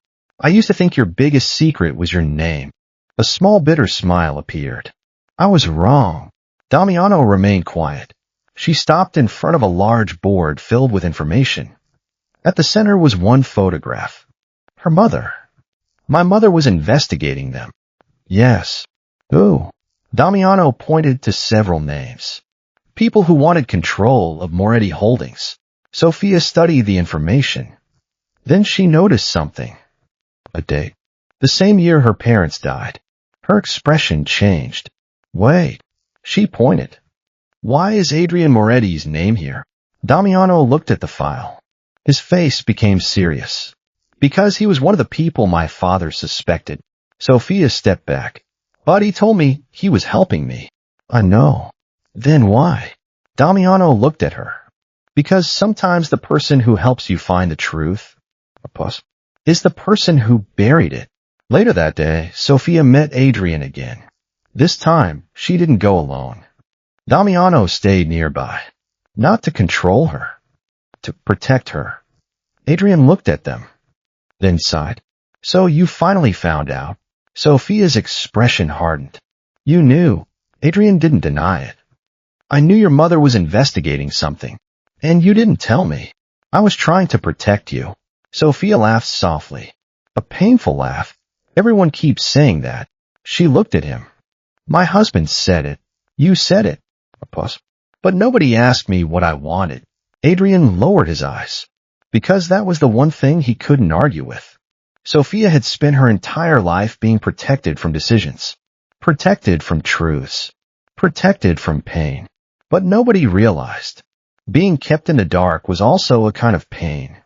I used to think your biggest secret was your name. A small bitter smile appeared. I was wrong. Damiano remained quiet. She stopped in front of a large board filled with information. At the center was one photograph. Her mother. My mother was investigating them. Yes. Who? Damiano pointed to several names. People who wanted control of Moretti Holdings. Sofia studied the information. Then she noticed something. A date. The same year her parents died. Her expression changed. Wait. She pointed. Why is Adrian Moretti's name here? Damiano looked at the file. His face became serious. Because he was one of the people my father suspected. Sofia stepped back. But he told me he was helping me. I know. Then why? Damiano looked at her. Because sometimes the person who helps you find the truth is the person who buried it. Later that day, Sofia met Adrian again. This time, she didn't go alone. Damiano stayed nearby. Not to control her. To protect her. Adrian looked at them. Then sighed. So you finally found out. Sofia's expression hardened. You knew. Adrian didn't deny it. I knew your mother was investigating something. And you didn't tell me. I was trying to protect you. Sofia laughed softly. A painful laugh. Everyone keeps saying that. She looked at him. My husband said it. You said it. But nobody asked me what I wanted. Adrian lowered his eyes. Because that was the one thing he couldn't argue with. Sofia had spent her entire life being protected from decisions. Protected from truths. Protected from pain. But nobody realized. Being kept in the dark was also a kind of pain.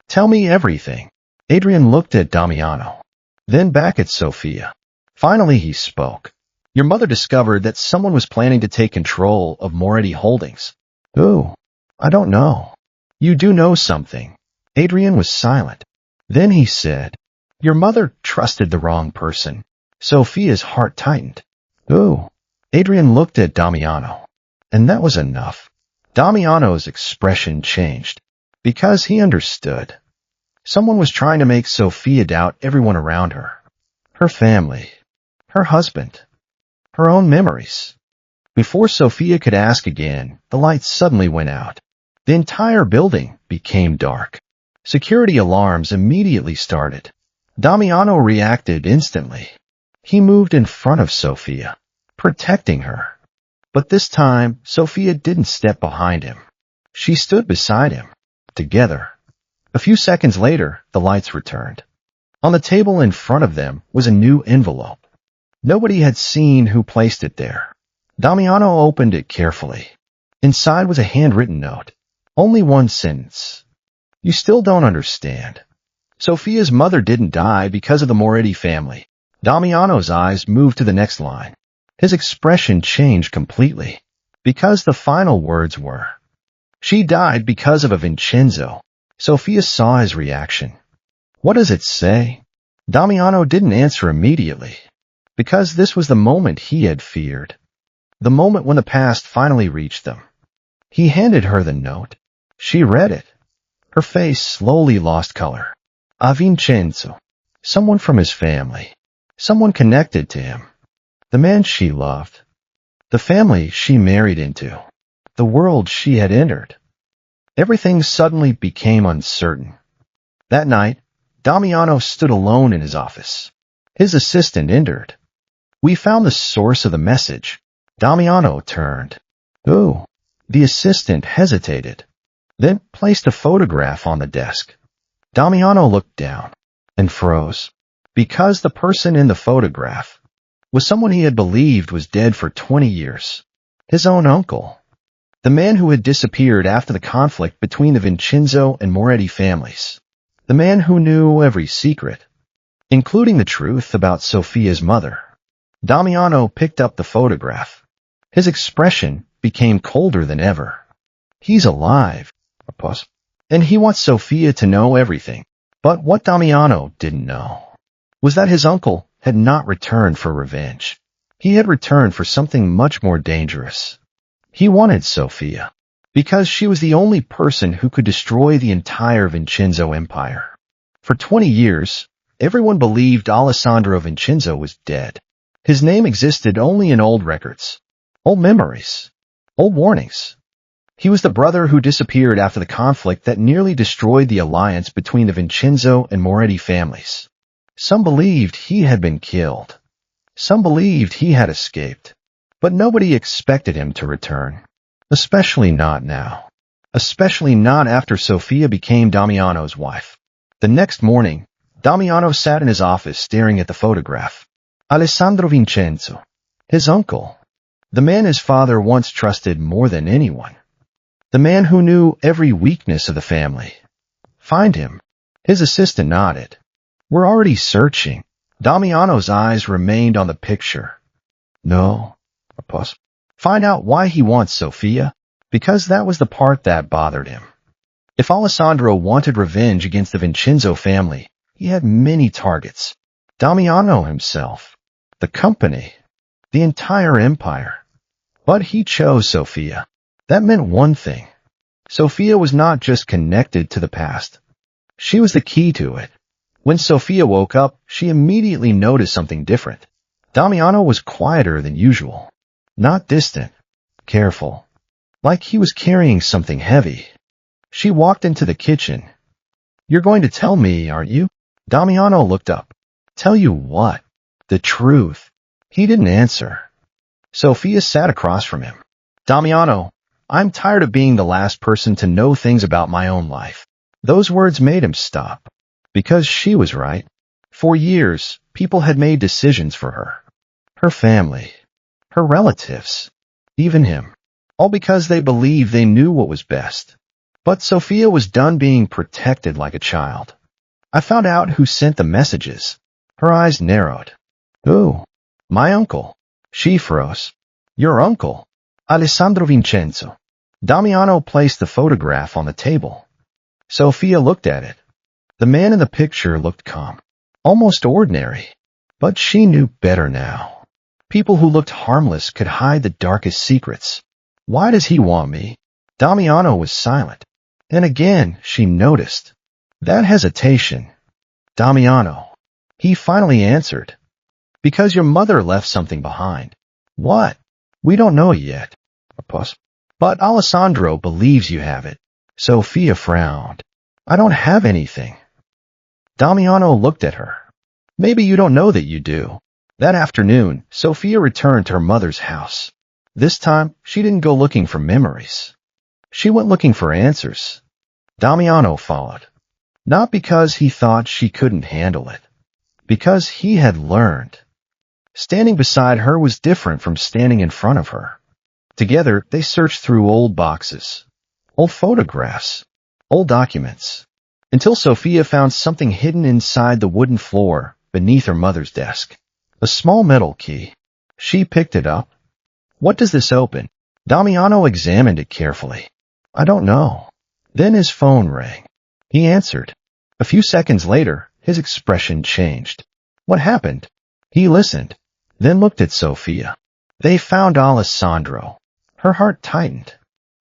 Tell me everything. Adrian looked at Damiano. Then back at Sofia. Finally he spoke. Your mother discovered that someone was planning to take control of Moretti Holdings. Who? I don't know. You do know something. Adrian was silent. Then he said, your mother trusted the wrong person. Sofia's heart tightened. Who? Adrian looked at Damiano. And that was enough. Damiano's expression changed. Because he understood. Someone was trying to make Sofia doubt everyone around her. Her family. Her husband. Her own memories. Before Sofia could ask again, the lights suddenly went out. The entire building became dark. Security alarms immediately started. Damiano reacted instantly. He moved in front of Sofia, protecting her. But this time, Sofia didn't step behind him. She stood beside him. Together. A few seconds later, the lights returned. On the table in front of them was a new envelope. Nobody had seen who placed it there. Damiano opened it carefully. Inside was a handwritten note. Only one sentence. You still don't understand. Sofia's mother didn't die because of the Moretti family. Damiano's eyes moved to the next line. His expression changed completely. Because the final words were, she died because of a Vincenzo. Sofia saw his reaction. What does it say? Damiano didn't answer immediately. Because this was the moment he had feared. The moment when the past finally reached them. He handed her the note. She read it. Her face slowly lost color. A Vincenzo. Someone from his family. Someone connected to him. The man she loved. The family she married into. The world she had entered. Everything suddenly became uncertain. That night, Damiano stood alone in his office. His assistant entered. We found the source of the message. Damiano turned. Who? The assistant hesitated, then placed a photograph on the desk. Damiano looked down and froze. Because the person in the photograph was someone he had believed was dead for 20 years. His own uncle. The man who had disappeared after the conflict between the Vincenzo and Moretti families. The man who knew every secret. including the truth about Sofia's mother. Damiano picked up the photograph. His expression became colder than ever. He's alive, and he wants Sofia to know everything. But what Damiano didn't know was that his uncle had not returned for revenge. He had returned for something much more dangerous. He wanted Sofia, because she was the only person who could destroy the entire Vincenzo empire. For 20 years, everyone believed Alessandro Vincenzo was dead. His name existed only in old records, old memories, old warnings. He was the brother who disappeared after the conflict that nearly destroyed the alliance between the Vincenzo and Moretti families. Some believed he had been killed. Some believed he had escaped. But nobody expected him to return. Especially not now. Especially not after Sofia became Damiano's wife. The next morning, Damiano sat in his office staring at the photograph. Alessandro Vincenzo, his uncle. The man his father once trusted more than anyone. The man who knew every weakness of the family. Find him. His assistant nodded. We're already searching. Damiano's eyes remained on the picture. No. Find out why he wants Sofia, because that was the part that bothered him. If Alessandro wanted revenge against the Vincenzo family, he had many targets. Damiano himself, the company, the entire empire. But he chose Sofia. That meant one thing. Sofia was not just connected to the past. She was the key to it. When Sofia woke up, she immediately noticed something different. Damiano was quieter than usual. Not distant. Careful. Like he was carrying something heavy. She walked into the kitchen. You're going to tell me, aren't you? Damiano looked up. Tell you what? The truth. He didn't answer. Sofia sat across from him. Damiano, I'm tired of being the last person to know things about my own life. Those words made him stop. Because she was right. For years, people had made decisions for her. Her family. Her relatives. Even him. All because they believed they knew what was best. But Sofia was done being protected like a child. I found out who sent the messages. Her eyes narrowed. Who? My uncle. She froze. Your uncle? Alessandro Vincenzo. Damiano placed the photograph on the table. Sofia looked at it. The man in the picture looked calm, almost ordinary. But she knew better now. People who looked harmless could hide the darkest secrets. Why does he want me? Damiano was silent. And again, she noticed that hesitation. Damiano. He finally answered. Because your mother left something behind. What? We don't know yet. But Alessandro believes you have it. Sofia frowned. I don't have anything. Damiano looked at her. Maybe you don't know that you do. That afternoon, Sofia returned to her mother's house. This time, she didn't go looking for memories. She went looking for answers. Damiano followed. Not because he thought she couldn't handle it. Because he had learned. Standing beside her was different from standing in front of her. Together, they searched through old boxes, old photographs, old documents, until Sofia found something hidden inside the wooden floor beneath her mother's desk. A small metal key. She picked it up. What does this open? Damiano examined it carefully. I don't know. Then his phone rang. He answered. A few seconds later, his expression changed. What happened? He listened, then looked at Sofia. They found Alessandro. Her heart tightened.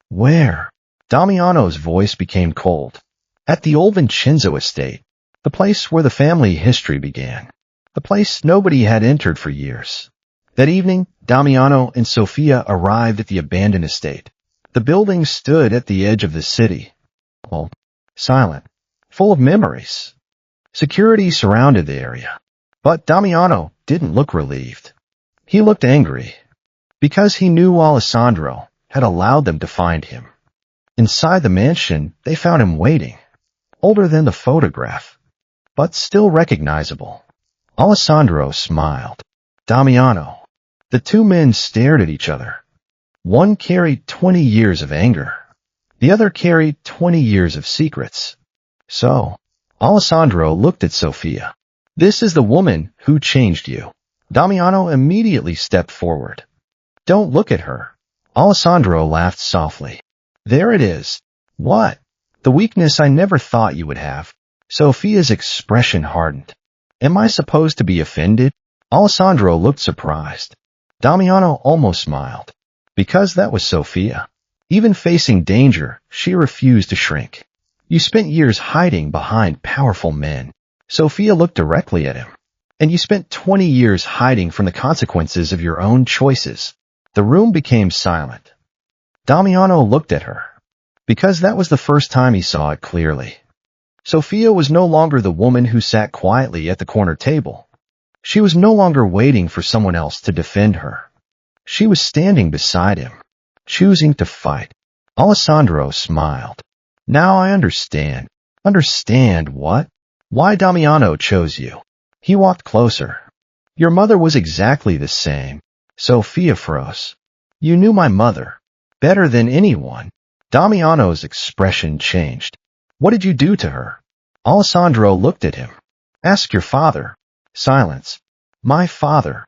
Where? Damiano's voice became cold. At the old Vincenzo estate, the place where the family history began. The place nobody had entered for years. That evening, Damiano and Sofia arrived at the abandoned estate. The building stood at the edge of the city. Old, silent, full of memories. Security surrounded the area. But Damiano didn't look relieved. He looked angry. Because he knew Alessandro had allowed them to find him. Inside the mansion, they found him waiting. Older than the photograph, but still recognizable. Alessandro smiled. Damiano. The two men stared at each other. One carried 20 years of anger. The other carried 20 years of secrets. So, Alessandro looked at Sofia. This is the woman who changed you. Damiano immediately stepped forward. Don't look at her. Alessandro laughed softly. There it is. What? The weakness I never thought you would have. Sofia's expression hardened. Am I supposed to be offended? Alessandro looked surprised. Damiano almost smiled. Because that was Sofia. Even facing danger, she refused to shrink. You spent years hiding behind powerful men. Sofia looked directly at him. And you spent 20 years hiding from the consequences of your own choices. The room became silent. Damiano looked at her. Because that was the first time he saw it clearly. Sofia was no longer the woman who sat quietly at the corner table. She was no longer waiting for someone else to defend her. She was standing beside him, choosing to fight. Alessandro smiled. Now I understand. Understand what? Why Damiano chose you. He walked closer. Your mother was exactly the same. Sofia froze. You knew my mother better than anyone. Damiano's expression changed. What did you do to her? Alessandro looked at him. Ask your father. Silence. My father.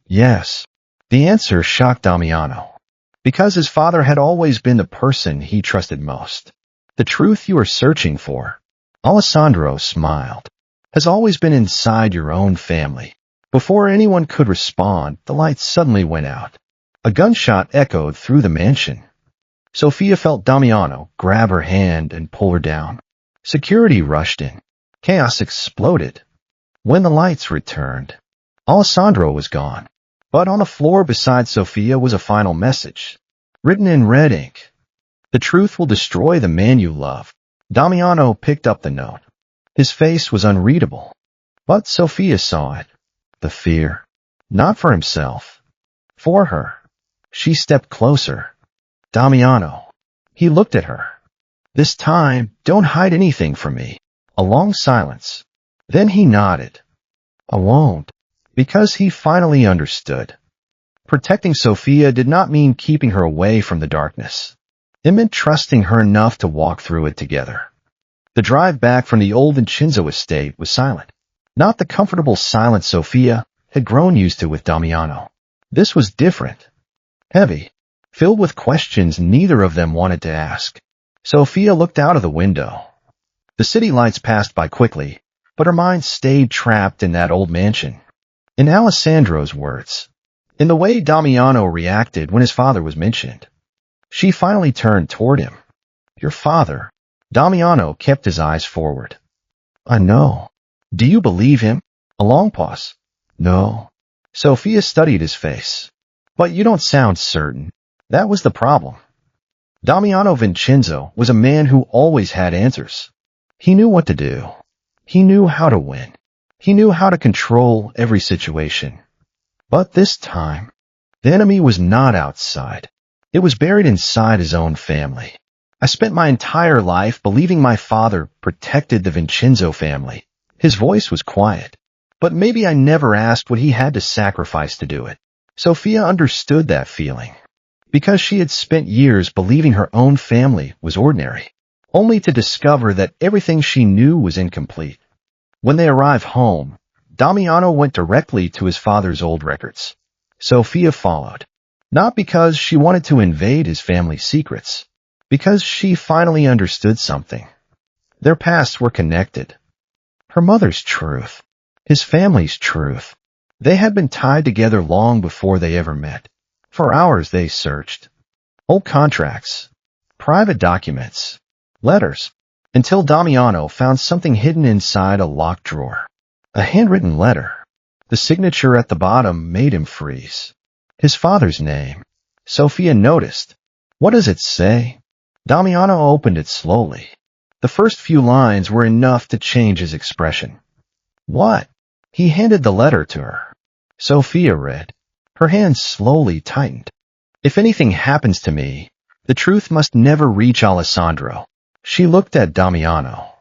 Yes. The answer shocked Damiano. Because his father had always been the person he trusted most. The truth you are searching for, Alessandro smiled, has always been inside your own family. Before anyone could respond, the lights suddenly went out. A gunshot echoed through the mansion. Sofia felt Damiano grab her hand and pull her down. Security rushed in. Chaos exploded. When the lights returned, Alessandro was gone. But on the floor beside Sofia was a final message, written in red ink. The truth will destroy the man you love. Damiano picked up the note. His face was unreadable. But Sofia saw it. The fear. Not for himself. For her. She stepped closer. Damiano. He looked at her. This time, don't hide anything from me. A long silence. Then he nodded. I won't. Because he finally understood. Protecting Sofia did not mean keeping her away from the darkness. It meant trusting her enough to walk through it together. The drive back from the old Vincenzo estate was silent. Not the comfortable silence Sofia had grown used to with Damiano. This was different. Heavy. Filled with questions neither of them wanted to ask. Sofia looked out of the window. The city lights passed by quickly, but her mind stayed trapped in that old mansion. In Alessandro's words, in the way Damiano reacted when his father was mentioned. She finally turned toward him. Your father. Damiano kept his eyes forward. I know. Do you believe him? A long pause. No. Sofia studied his face. But you don't sound certain. That was the problem. Damiano Vincenzo was a man who always had answers. He knew what to do. He knew how to win. He knew how to control every situation. But this time, the enemy was not outside. It was buried inside his own family. I spent my entire life believing my father protected the Vincenzo family. His voice was quiet. But maybe I never asked what he had to sacrifice to do it. Sofia understood that feeling. Because she had spent years believing her own family was ordinary, only to discover that everything she knew was incomplete. When they arrived home, Damiano went directly to his father's old records. Sofia followed. Not because she wanted to invade his family's secrets, because she finally understood something. Their pasts were connected. Her mother's truth, his family's truth. They had been tied together long before they ever met. For hours they searched. Old contracts, private documents, letters, until Damiano found something hidden inside a locked drawer. A handwritten letter. The signature at the bottom made him freeze. His father's name. Sofia noticed. What does it say? Damiano opened it slowly. The first few lines were enough to change his expression. What? He handed the letter to her. Sofia read. Her hands slowly tightened. If anything happens to me, the truth must never reach Alessandro. She looked at Damiano.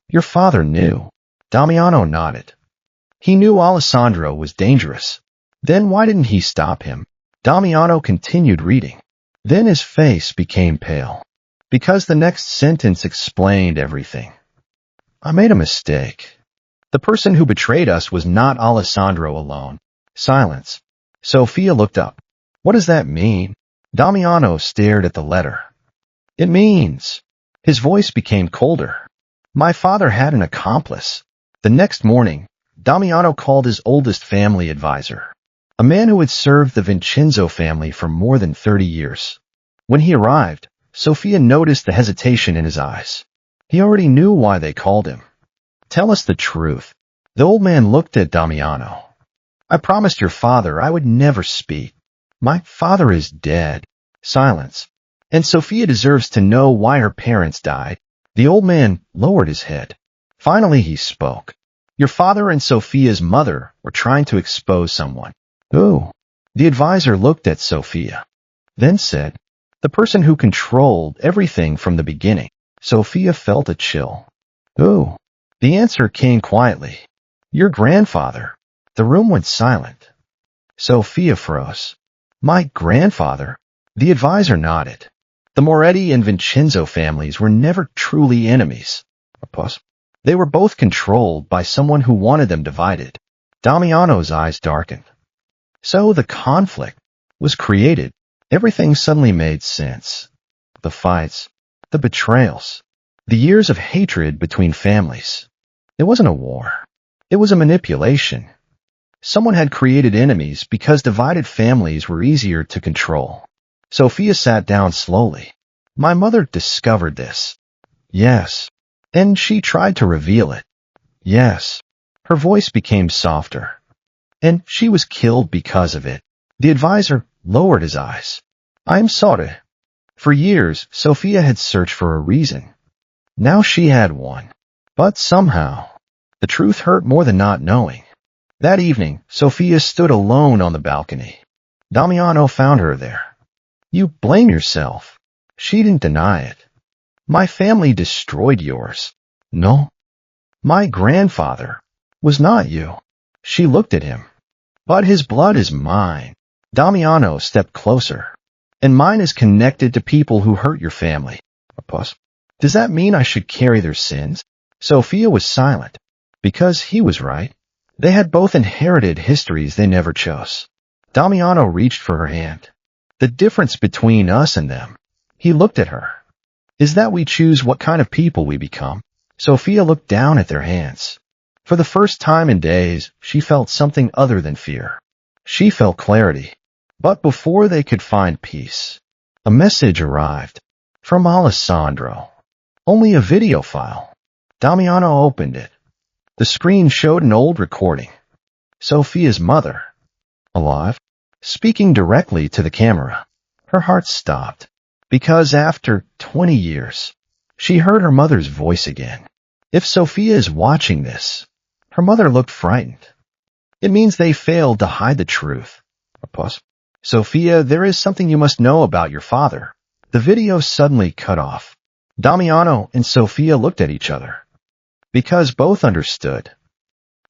Your father knew. Damiano nodded. He knew Alessandro was dangerous. Then why didn't he stop him? Damiano continued reading. Then his face became pale. Because the next sentence explained everything. I made a mistake. The person who betrayed us was not Alessandro alone. Silence. Sofia looked up. What does that mean? Damiano stared at the letter. It means. His voice became colder. My father had an accomplice. The next morning, Damiano called his oldest family advisor, a man who had served the Vincenzo family for more than 30 years. When he arrived, Sofia noticed the hesitation in his eyes. He already knew why they called him. Tell us the truth. The old man looked at Damiano. I promised your father I would never speak. My father is dead. Silence. And Sofia deserves to know why her parents died. The old man lowered his head. Finally he spoke. Your father and Sofia's mother were trying to expose someone. Who? The advisor looked at Sofia, then said, the person who controlled everything from the beginning. Sofia felt a chill. Who? The answer came quietly. Your grandfather. The room went silent. Sofia froze. My grandfather? The advisor nodded. The Moretti and Vincenzo families were never truly enemies. They were both controlled by someone who wanted them divided. Damiano's eyes darkened. So the conflict was created. Everything suddenly made sense. The fights, the betrayals, the years of hatred between families. It wasn't a war. It was a manipulation. Someone had created enemies because divided families were easier to control. Sofia sat down slowly. My mother discovered this. Yes. And she tried to reveal it. Yes. Her voice became softer. And she was killed because of it. The advisor lowered his eyes. I'm sorry. For years, Sofia had searched for a reason. Now she had one. But somehow, the truth hurt more than not knowing. That evening, Sofia stood alone on the balcony. Damiano found her there. You blame yourself. She didn't deny it. My family destroyed yours. No. My grandfather was not you. She looked at him. But his blood is mine. Damiano stepped closer. And mine is connected to people who hurt your family. Does that mean I should carry their sins? Sofia was silent. Because he was right. They had both inherited histories they never chose. Damiano reached for her hand. The difference between us and them. He looked at her. Is that we choose what kind of people we become? Sofia looked down at their hands. For the first time in days, she felt something other than fear. She felt clarity. But before they could find peace, a message arrived. From Alessandro. Only a video file. Damiano opened it. The screen showed an old recording. Sofia's mother. Alive. Speaking directly to the camera. Her heart stopped. Because after 20 years, she heard her mother's voice again. If Sofia is watching this, her mother looked frightened. It means they failed to hide the truth. Sofia, there is something you must know about your father. The video suddenly cut off. Damiano and Sofia looked at each other. Because both understood.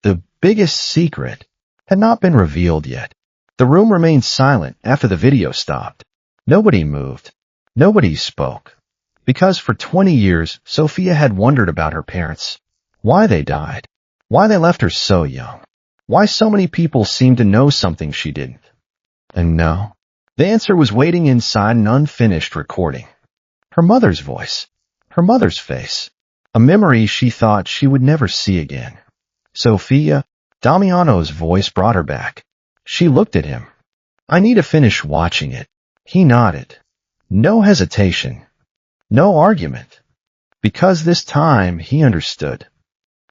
The biggest secret had not been revealed yet. The room remained silent after the video stopped. Nobody moved. Nobody spoke. Because for 20 years, Sofia had wondered about her parents. Why they died. Why they left her so young. Why so many people seemed to know something she didn't. And no. The answer was waiting inside an unfinished recording. Her mother's voice. Her mother's face. A memory she thought she would never see again. Sofia, Damiano's voice brought her back. She looked at him. I need to finish watching it. He nodded. No hesitation. No argument. Because this time he understood.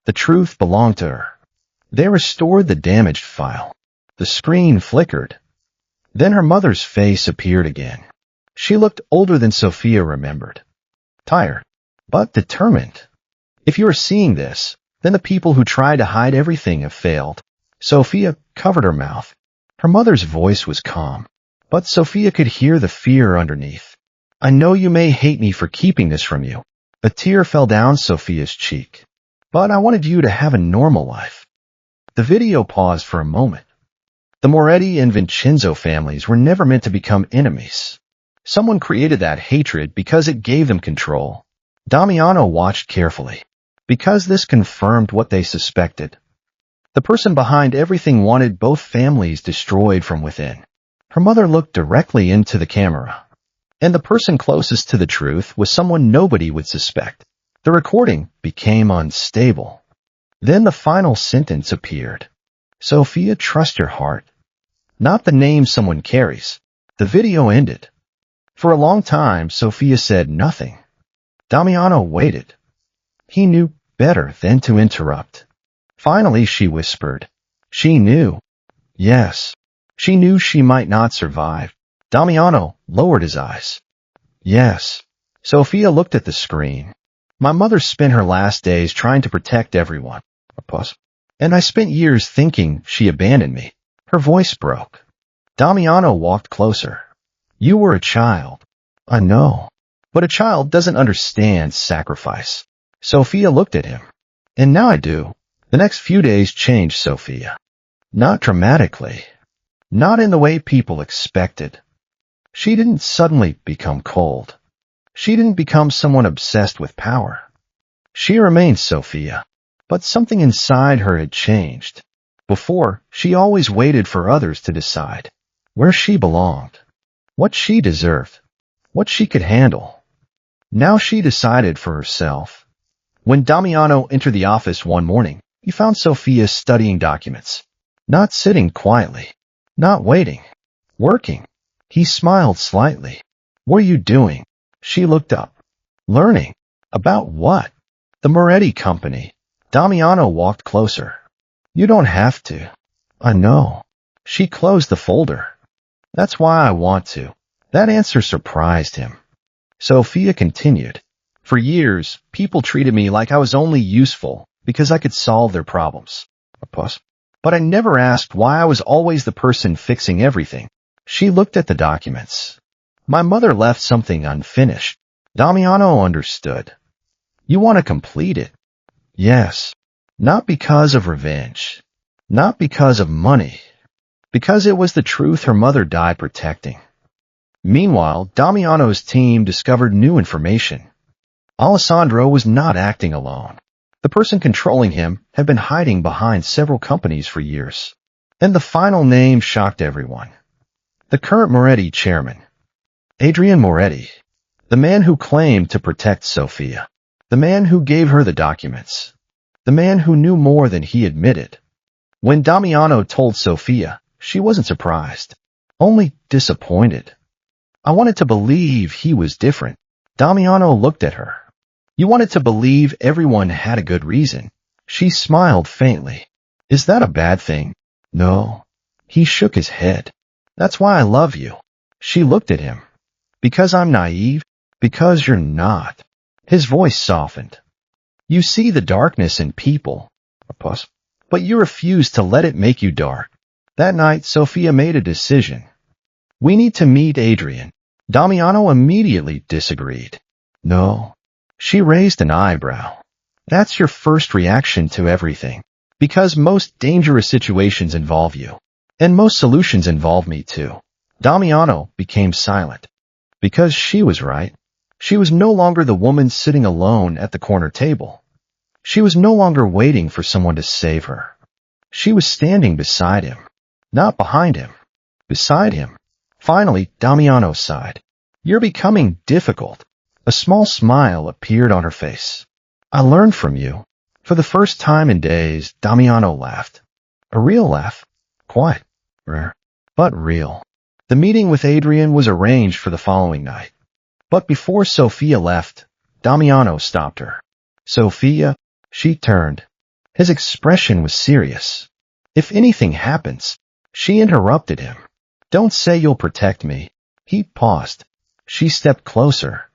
The truth belonged to her. They restored the damaged file. The screen flickered. Then her mother's face appeared again. She looked older than Sofia remembered. Tired, but determined. If you are seeing this, then the people who tried to hide everything have failed. Sofia covered her mouth. Her mother's voice was calm, but Sofia could hear the fear underneath. I know you may hate me for keeping this from you. A tear fell down Sofia's cheek. But I wanted you to have a normal life. The video paused for a moment. The Moretti and Vincenzo families were never meant to become enemies. Someone created that hatred because it gave them control. Damiano watched carefully. Because this confirmed what they suspected. The person behind everything wanted both families destroyed from within. Her mother looked directly into the camera. And the person closest to the truth was someone nobody would suspect. The recording became unstable. Then the final sentence appeared. Sofia, trust your heart. Not the name someone carries. The video ended. For a long time, Sofia said nothing. Damiano waited. He knew better than to interrupt. Finally, she whispered. She knew. Yes. She knew she might not survive. Damiano lowered his eyes. Yes. Sofia looked at the screen. My mother spent her last days trying to protect everyone. A pause. And I spent years thinking she abandoned me. Her voice broke. Damiano walked closer. You were a child. I know. But a child doesn't understand sacrifice. Sofia looked at him. And now I do. The next few days changed Sofia. Not dramatically. Not in the way people expected. She didn't suddenly become cold. She didn't become someone obsessed with power. She remained Sofia. But something inside her had changed. Before, she always waited for others to decide where she belonged, what she deserved, what she could handle. Now she decided for herself. When Damiano entered the office one morning, he found Sofia studying documents. Not sitting quietly. Not waiting. Working. He smiled slightly. What are you doing? She looked up. Learning. About what? The Moretti company. Damiano walked closer. You don't have to. I know. She closed the folder. That's why I want to. That answer surprised him. Sofia continued. For years, people treated me like I was only useful because I could solve their problems. A pause. But I never asked why I was always the person fixing everything. She looked at the documents. My mother left something unfinished. Damiano understood. You want to complete it? Yes. Not because of revenge. Not because of money. Because it was the truth her mother died protecting. Meanwhile, Damiano's team discovered new information. Alessandro was not acting alone. The person controlling him had been hiding behind several companies for years. And the final name shocked everyone. The current Moretti chairman. Adrian Moretti. The man who claimed to protect Sofia. The man who gave her the documents. The man who knew more than he admitted. When Damiano told Sofia, she wasn't surprised. Only disappointed. I wanted to believe he was different. Damiano looked at her. You wanted to believe everyone had a good reason. She smiled faintly. Is that a bad thing? No. He shook his head. That's why I love you. She looked at him. Because I'm naive? Because you're not. His voice softened. You see the darkness in people. A pause. But you refuse to let it make you dark. That night, Sofia made a decision. We need to meet Adrian. Damiano immediately disagreed. No. She raised an eyebrow. That's your first reaction to everything. Because most dangerous situations involve you. And most solutions involve me too. Damiano became silent. Because she was right. She was no longer the woman sitting alone at the corner table. She was no longer waiting for someone to save her. She was standing beside him. Not behind him. Beside him. Finally, Damiano sighed. You're becoming difficult. A small smile appeared on her face. I learned from you. For the first time in days, Damiano laughed. A real laugh. Quiet. Rare. But real. The meeting with Adrian was arranged for the following night. But before Sofia left, Damiano stopped her. Sofia, she turned. His expression was serious. If anything happens, she interrupted him. Don't say you'll protect me. He paused. She stepped closer.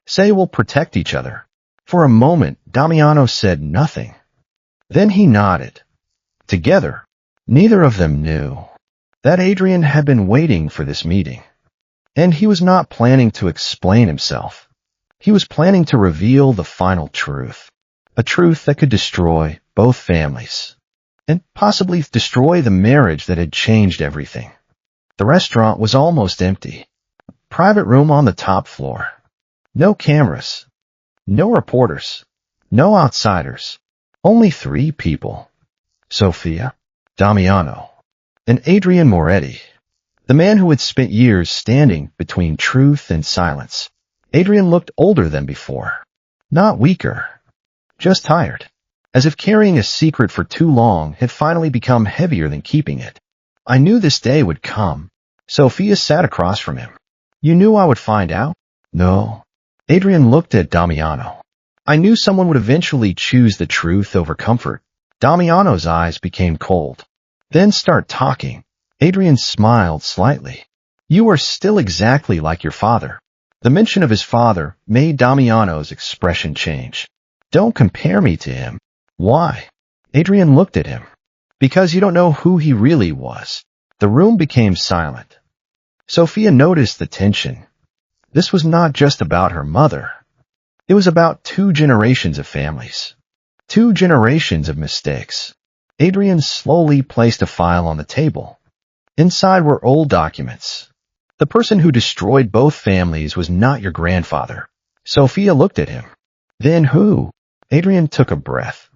Say we'll protect each other. For a moment, Damiano said nothing. Then he nodded. Together, neither of them knew that Adrian had been waiting for this meeting. And he was not planning to explain himself. He was planning to reveal the final truth. A truth that could destroy both families. And possibly destroy the marriage that had changed everything. The restaurant was almost empty. Private room on the top floor. No cameras. No reporters. No outsiders. Only 3 people. Sofia, Damiano, and Adrian Moretti, the man who had spent years standing between truth and silence. Adrian looked older than before. Not weaker, just tired. As if carrying a secret for too long had finally become heavier than keeping it. I knew this day would come. Sofia sat across from him. You knew I would find out? No. Adrian looked at Damiano. I knew someone would eventually choose the truth over comfort. Damiano's eyes became cold. Then start talking. Adrian smiled slightly. You are still exactly like your father. The mention of his father made Damiano's expression change. Don't compare me to him. Why? Adrian looked at him. Because you don't know who he really was. The room became silent. Sofia noticed the tension. This was not just about her mother. It was about 2 generations of families. 2 generations of mistakes. Adrian slowly placed a file on the table. Inside were old documents. The person who destroyed both families was not your grandfather. Sofia looked at him. Then who? Adrian took a breath.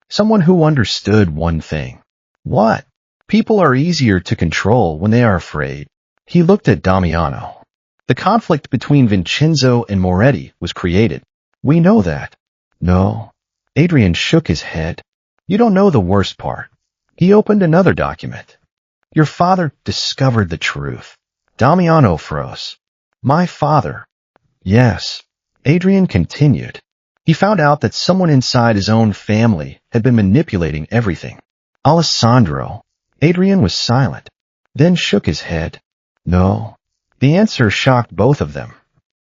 Someone who understood one thing. What? People are easier to control when they are afraid. He looked at Damiano. The conflict between Vincenzo and Moretti was created. We know that. No. Adrian shook his head. You don't know the worst part. He opened another document. Your father discovered the truth. Damiano froze. My father. Yes. Adrian continued. He found out that someone inside his own family had been manipulating everything. Alessandro. Adrian was silent, then shook his head. No. The answer shocked both of them.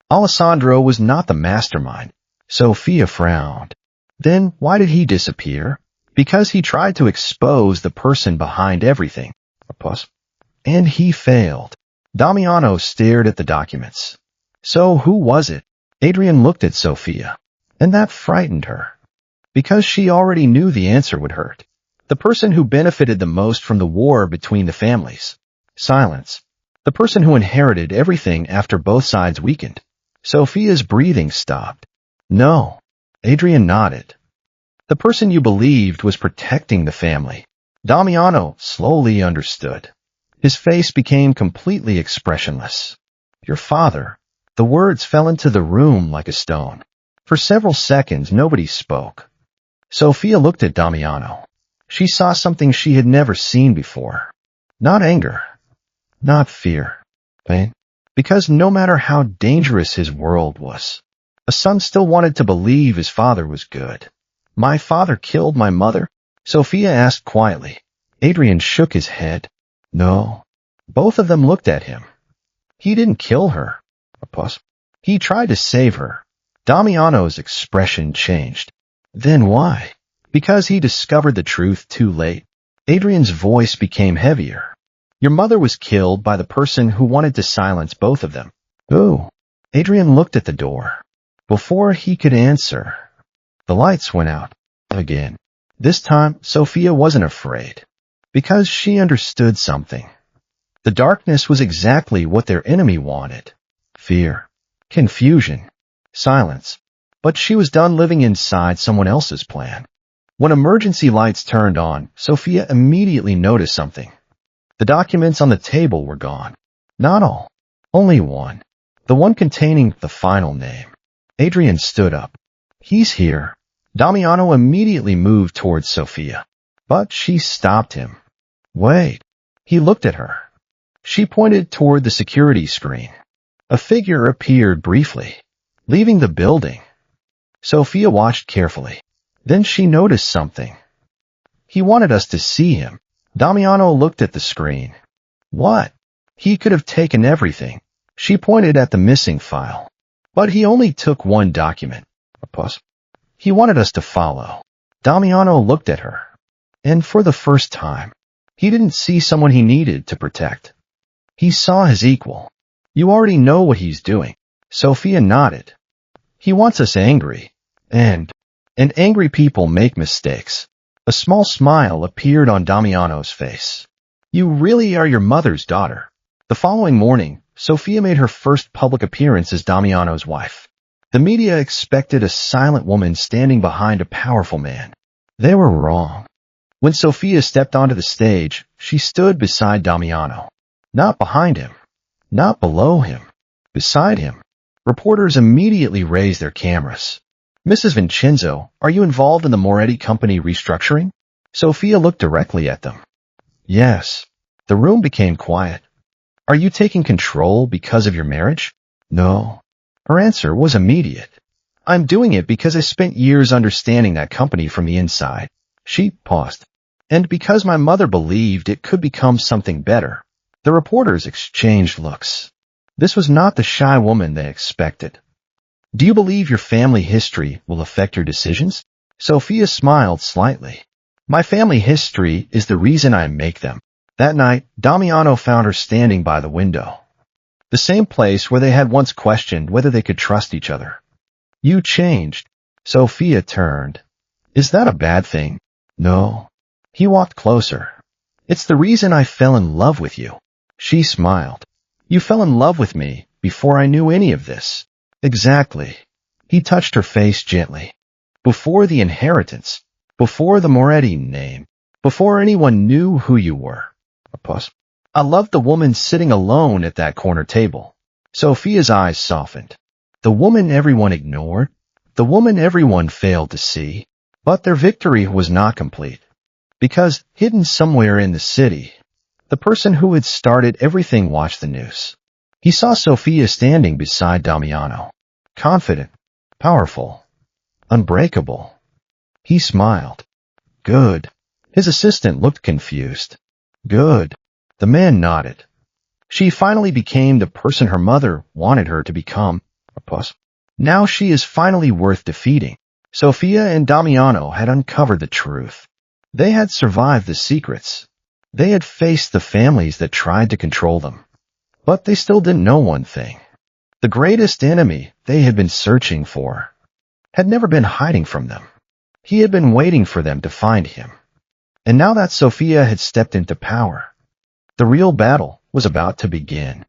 Alessandro was not the mastermind. Sofia frowned. Then why did he disappear? Because he tried to expose the person behind everything. And he failed. Damiano stared at the documents. So who was it? Adrian looked at Sofia. And that frightened her. Because she already knew the answer would hurt. The person who benefited the most from the war between the families. Silence. The person who inherited everything after both sides weakened. Sofia's breathing stopped. No. Adrian nodded. The person you believed was protecting the family. Damiano slowly understood. His face became completely expressionless. Your father. The words fell into the room like a stone. For several seconds, nobody spoke. Sofia looked at Damiano. She saw something she had never seen before. Not anger. Not fear. Pain. Because no matter how dangerous his world was, a son still wanted to believe his father was good. My father killed my mother? Sofia asked quietly. Adrian shook his head. No. Both of them looked at him. He didn't kill her. He tried to save her. Damiano's expression changed. Then why? Because he discovered the truth too late. Adrian's voice became heavier. Your mother was killed by the person who wanted to silence both of them. Who? Adrian looked at the door. Before he could answer, the lights went out again. This time, Sofia wasn't afraid. Because she understood something. The darkness was exactly what their enemy wanted. Fear. Confusion. Silence. But she was done living inside someone else's plan. When emergency lights turned on, Sofia immediately noticed something. The documents on the table were gone. Not all. Only one. The one containing the final name. Adrian stood up. He's here. Damiano immediately moved towards Sofia. But she stopped him. Wait. He looked at her. She pointed toward the security screen. A figure appeared briefly, leaving the building. Sofia watched carefully. Then she noticed something. He wanted us to see him. Damiano looked at the screen. What? He could have taken everything. She pointed at the missing file. But he only took one document. He wanted us to follow. Damiano looked at her. And for the first time, he didn't see someone he needed to protect. He saw his equal. You already know what he's doing. Sofia nodded. He wants us angry. And angry people make mistakes. A small smile appeared on Damiano's face. You really are your mother's daughter. The following morning, Sofia made her first public appearance as Damiano's wife. The media expected a silent woman standing behind a powerful man. They were wrong. When Sofia stepped onto the stage, she stood beside Damiano. Not behind him, not below him, beside him. Reporters immediately raised their cameras. Mrs. Vincenzo, are you involved in the Moretti company restructuring? Sofia looked directly at them. Yes. The room became quiet. Are you taking control because of your marriage? No. Her answer was immediate. I'm doing it because I spent years understanding that company from the inside. She paused. And because my mother believed it could become something better. The reporters exchanged looks. This was not the shy woman they expected. Do you believe your family history will affect your decisions? Sofia smiled slightly. My family history is the reason I make them. That night, Damiano found her standing by the window. The same place where they had once questioned whether they could trust each other. You changed. Sofia turned. Is that a bad thing? No. He walked closer. It's the reason I fell in love with you. She smiled. You fell in love with me before I knew any of this. Exactly. He touched her face gently. Before the inheritance, before the Moretti name, before anyone knew who you were. A pause. I loved the woman sitting alone at that corner table. Sofia's eyes softened. The woman everyone ignored, the woman everyone failed to see. But their victory was not complete. Because, hidden somewhere in the city, the person who had started everything watched the news. He saw Sofia standing beside Damiano. Confident, powerful, unbreakable. He smiled. Good. His assistant looked confused. Good. The man nodded. She finally became the person her mother wanted her to become. A pause. Now she is finally worth defeating. Sofia and Damiano had uncovered the truth. They had survived the secrets. They had faced the families that tried to control them. But they still didn't know one thing. The greatest enemy they had been searching for had never been hiding from them. He had been waiting for them to find him. And now that Sofia had stepped into power, the real battle was about to begin.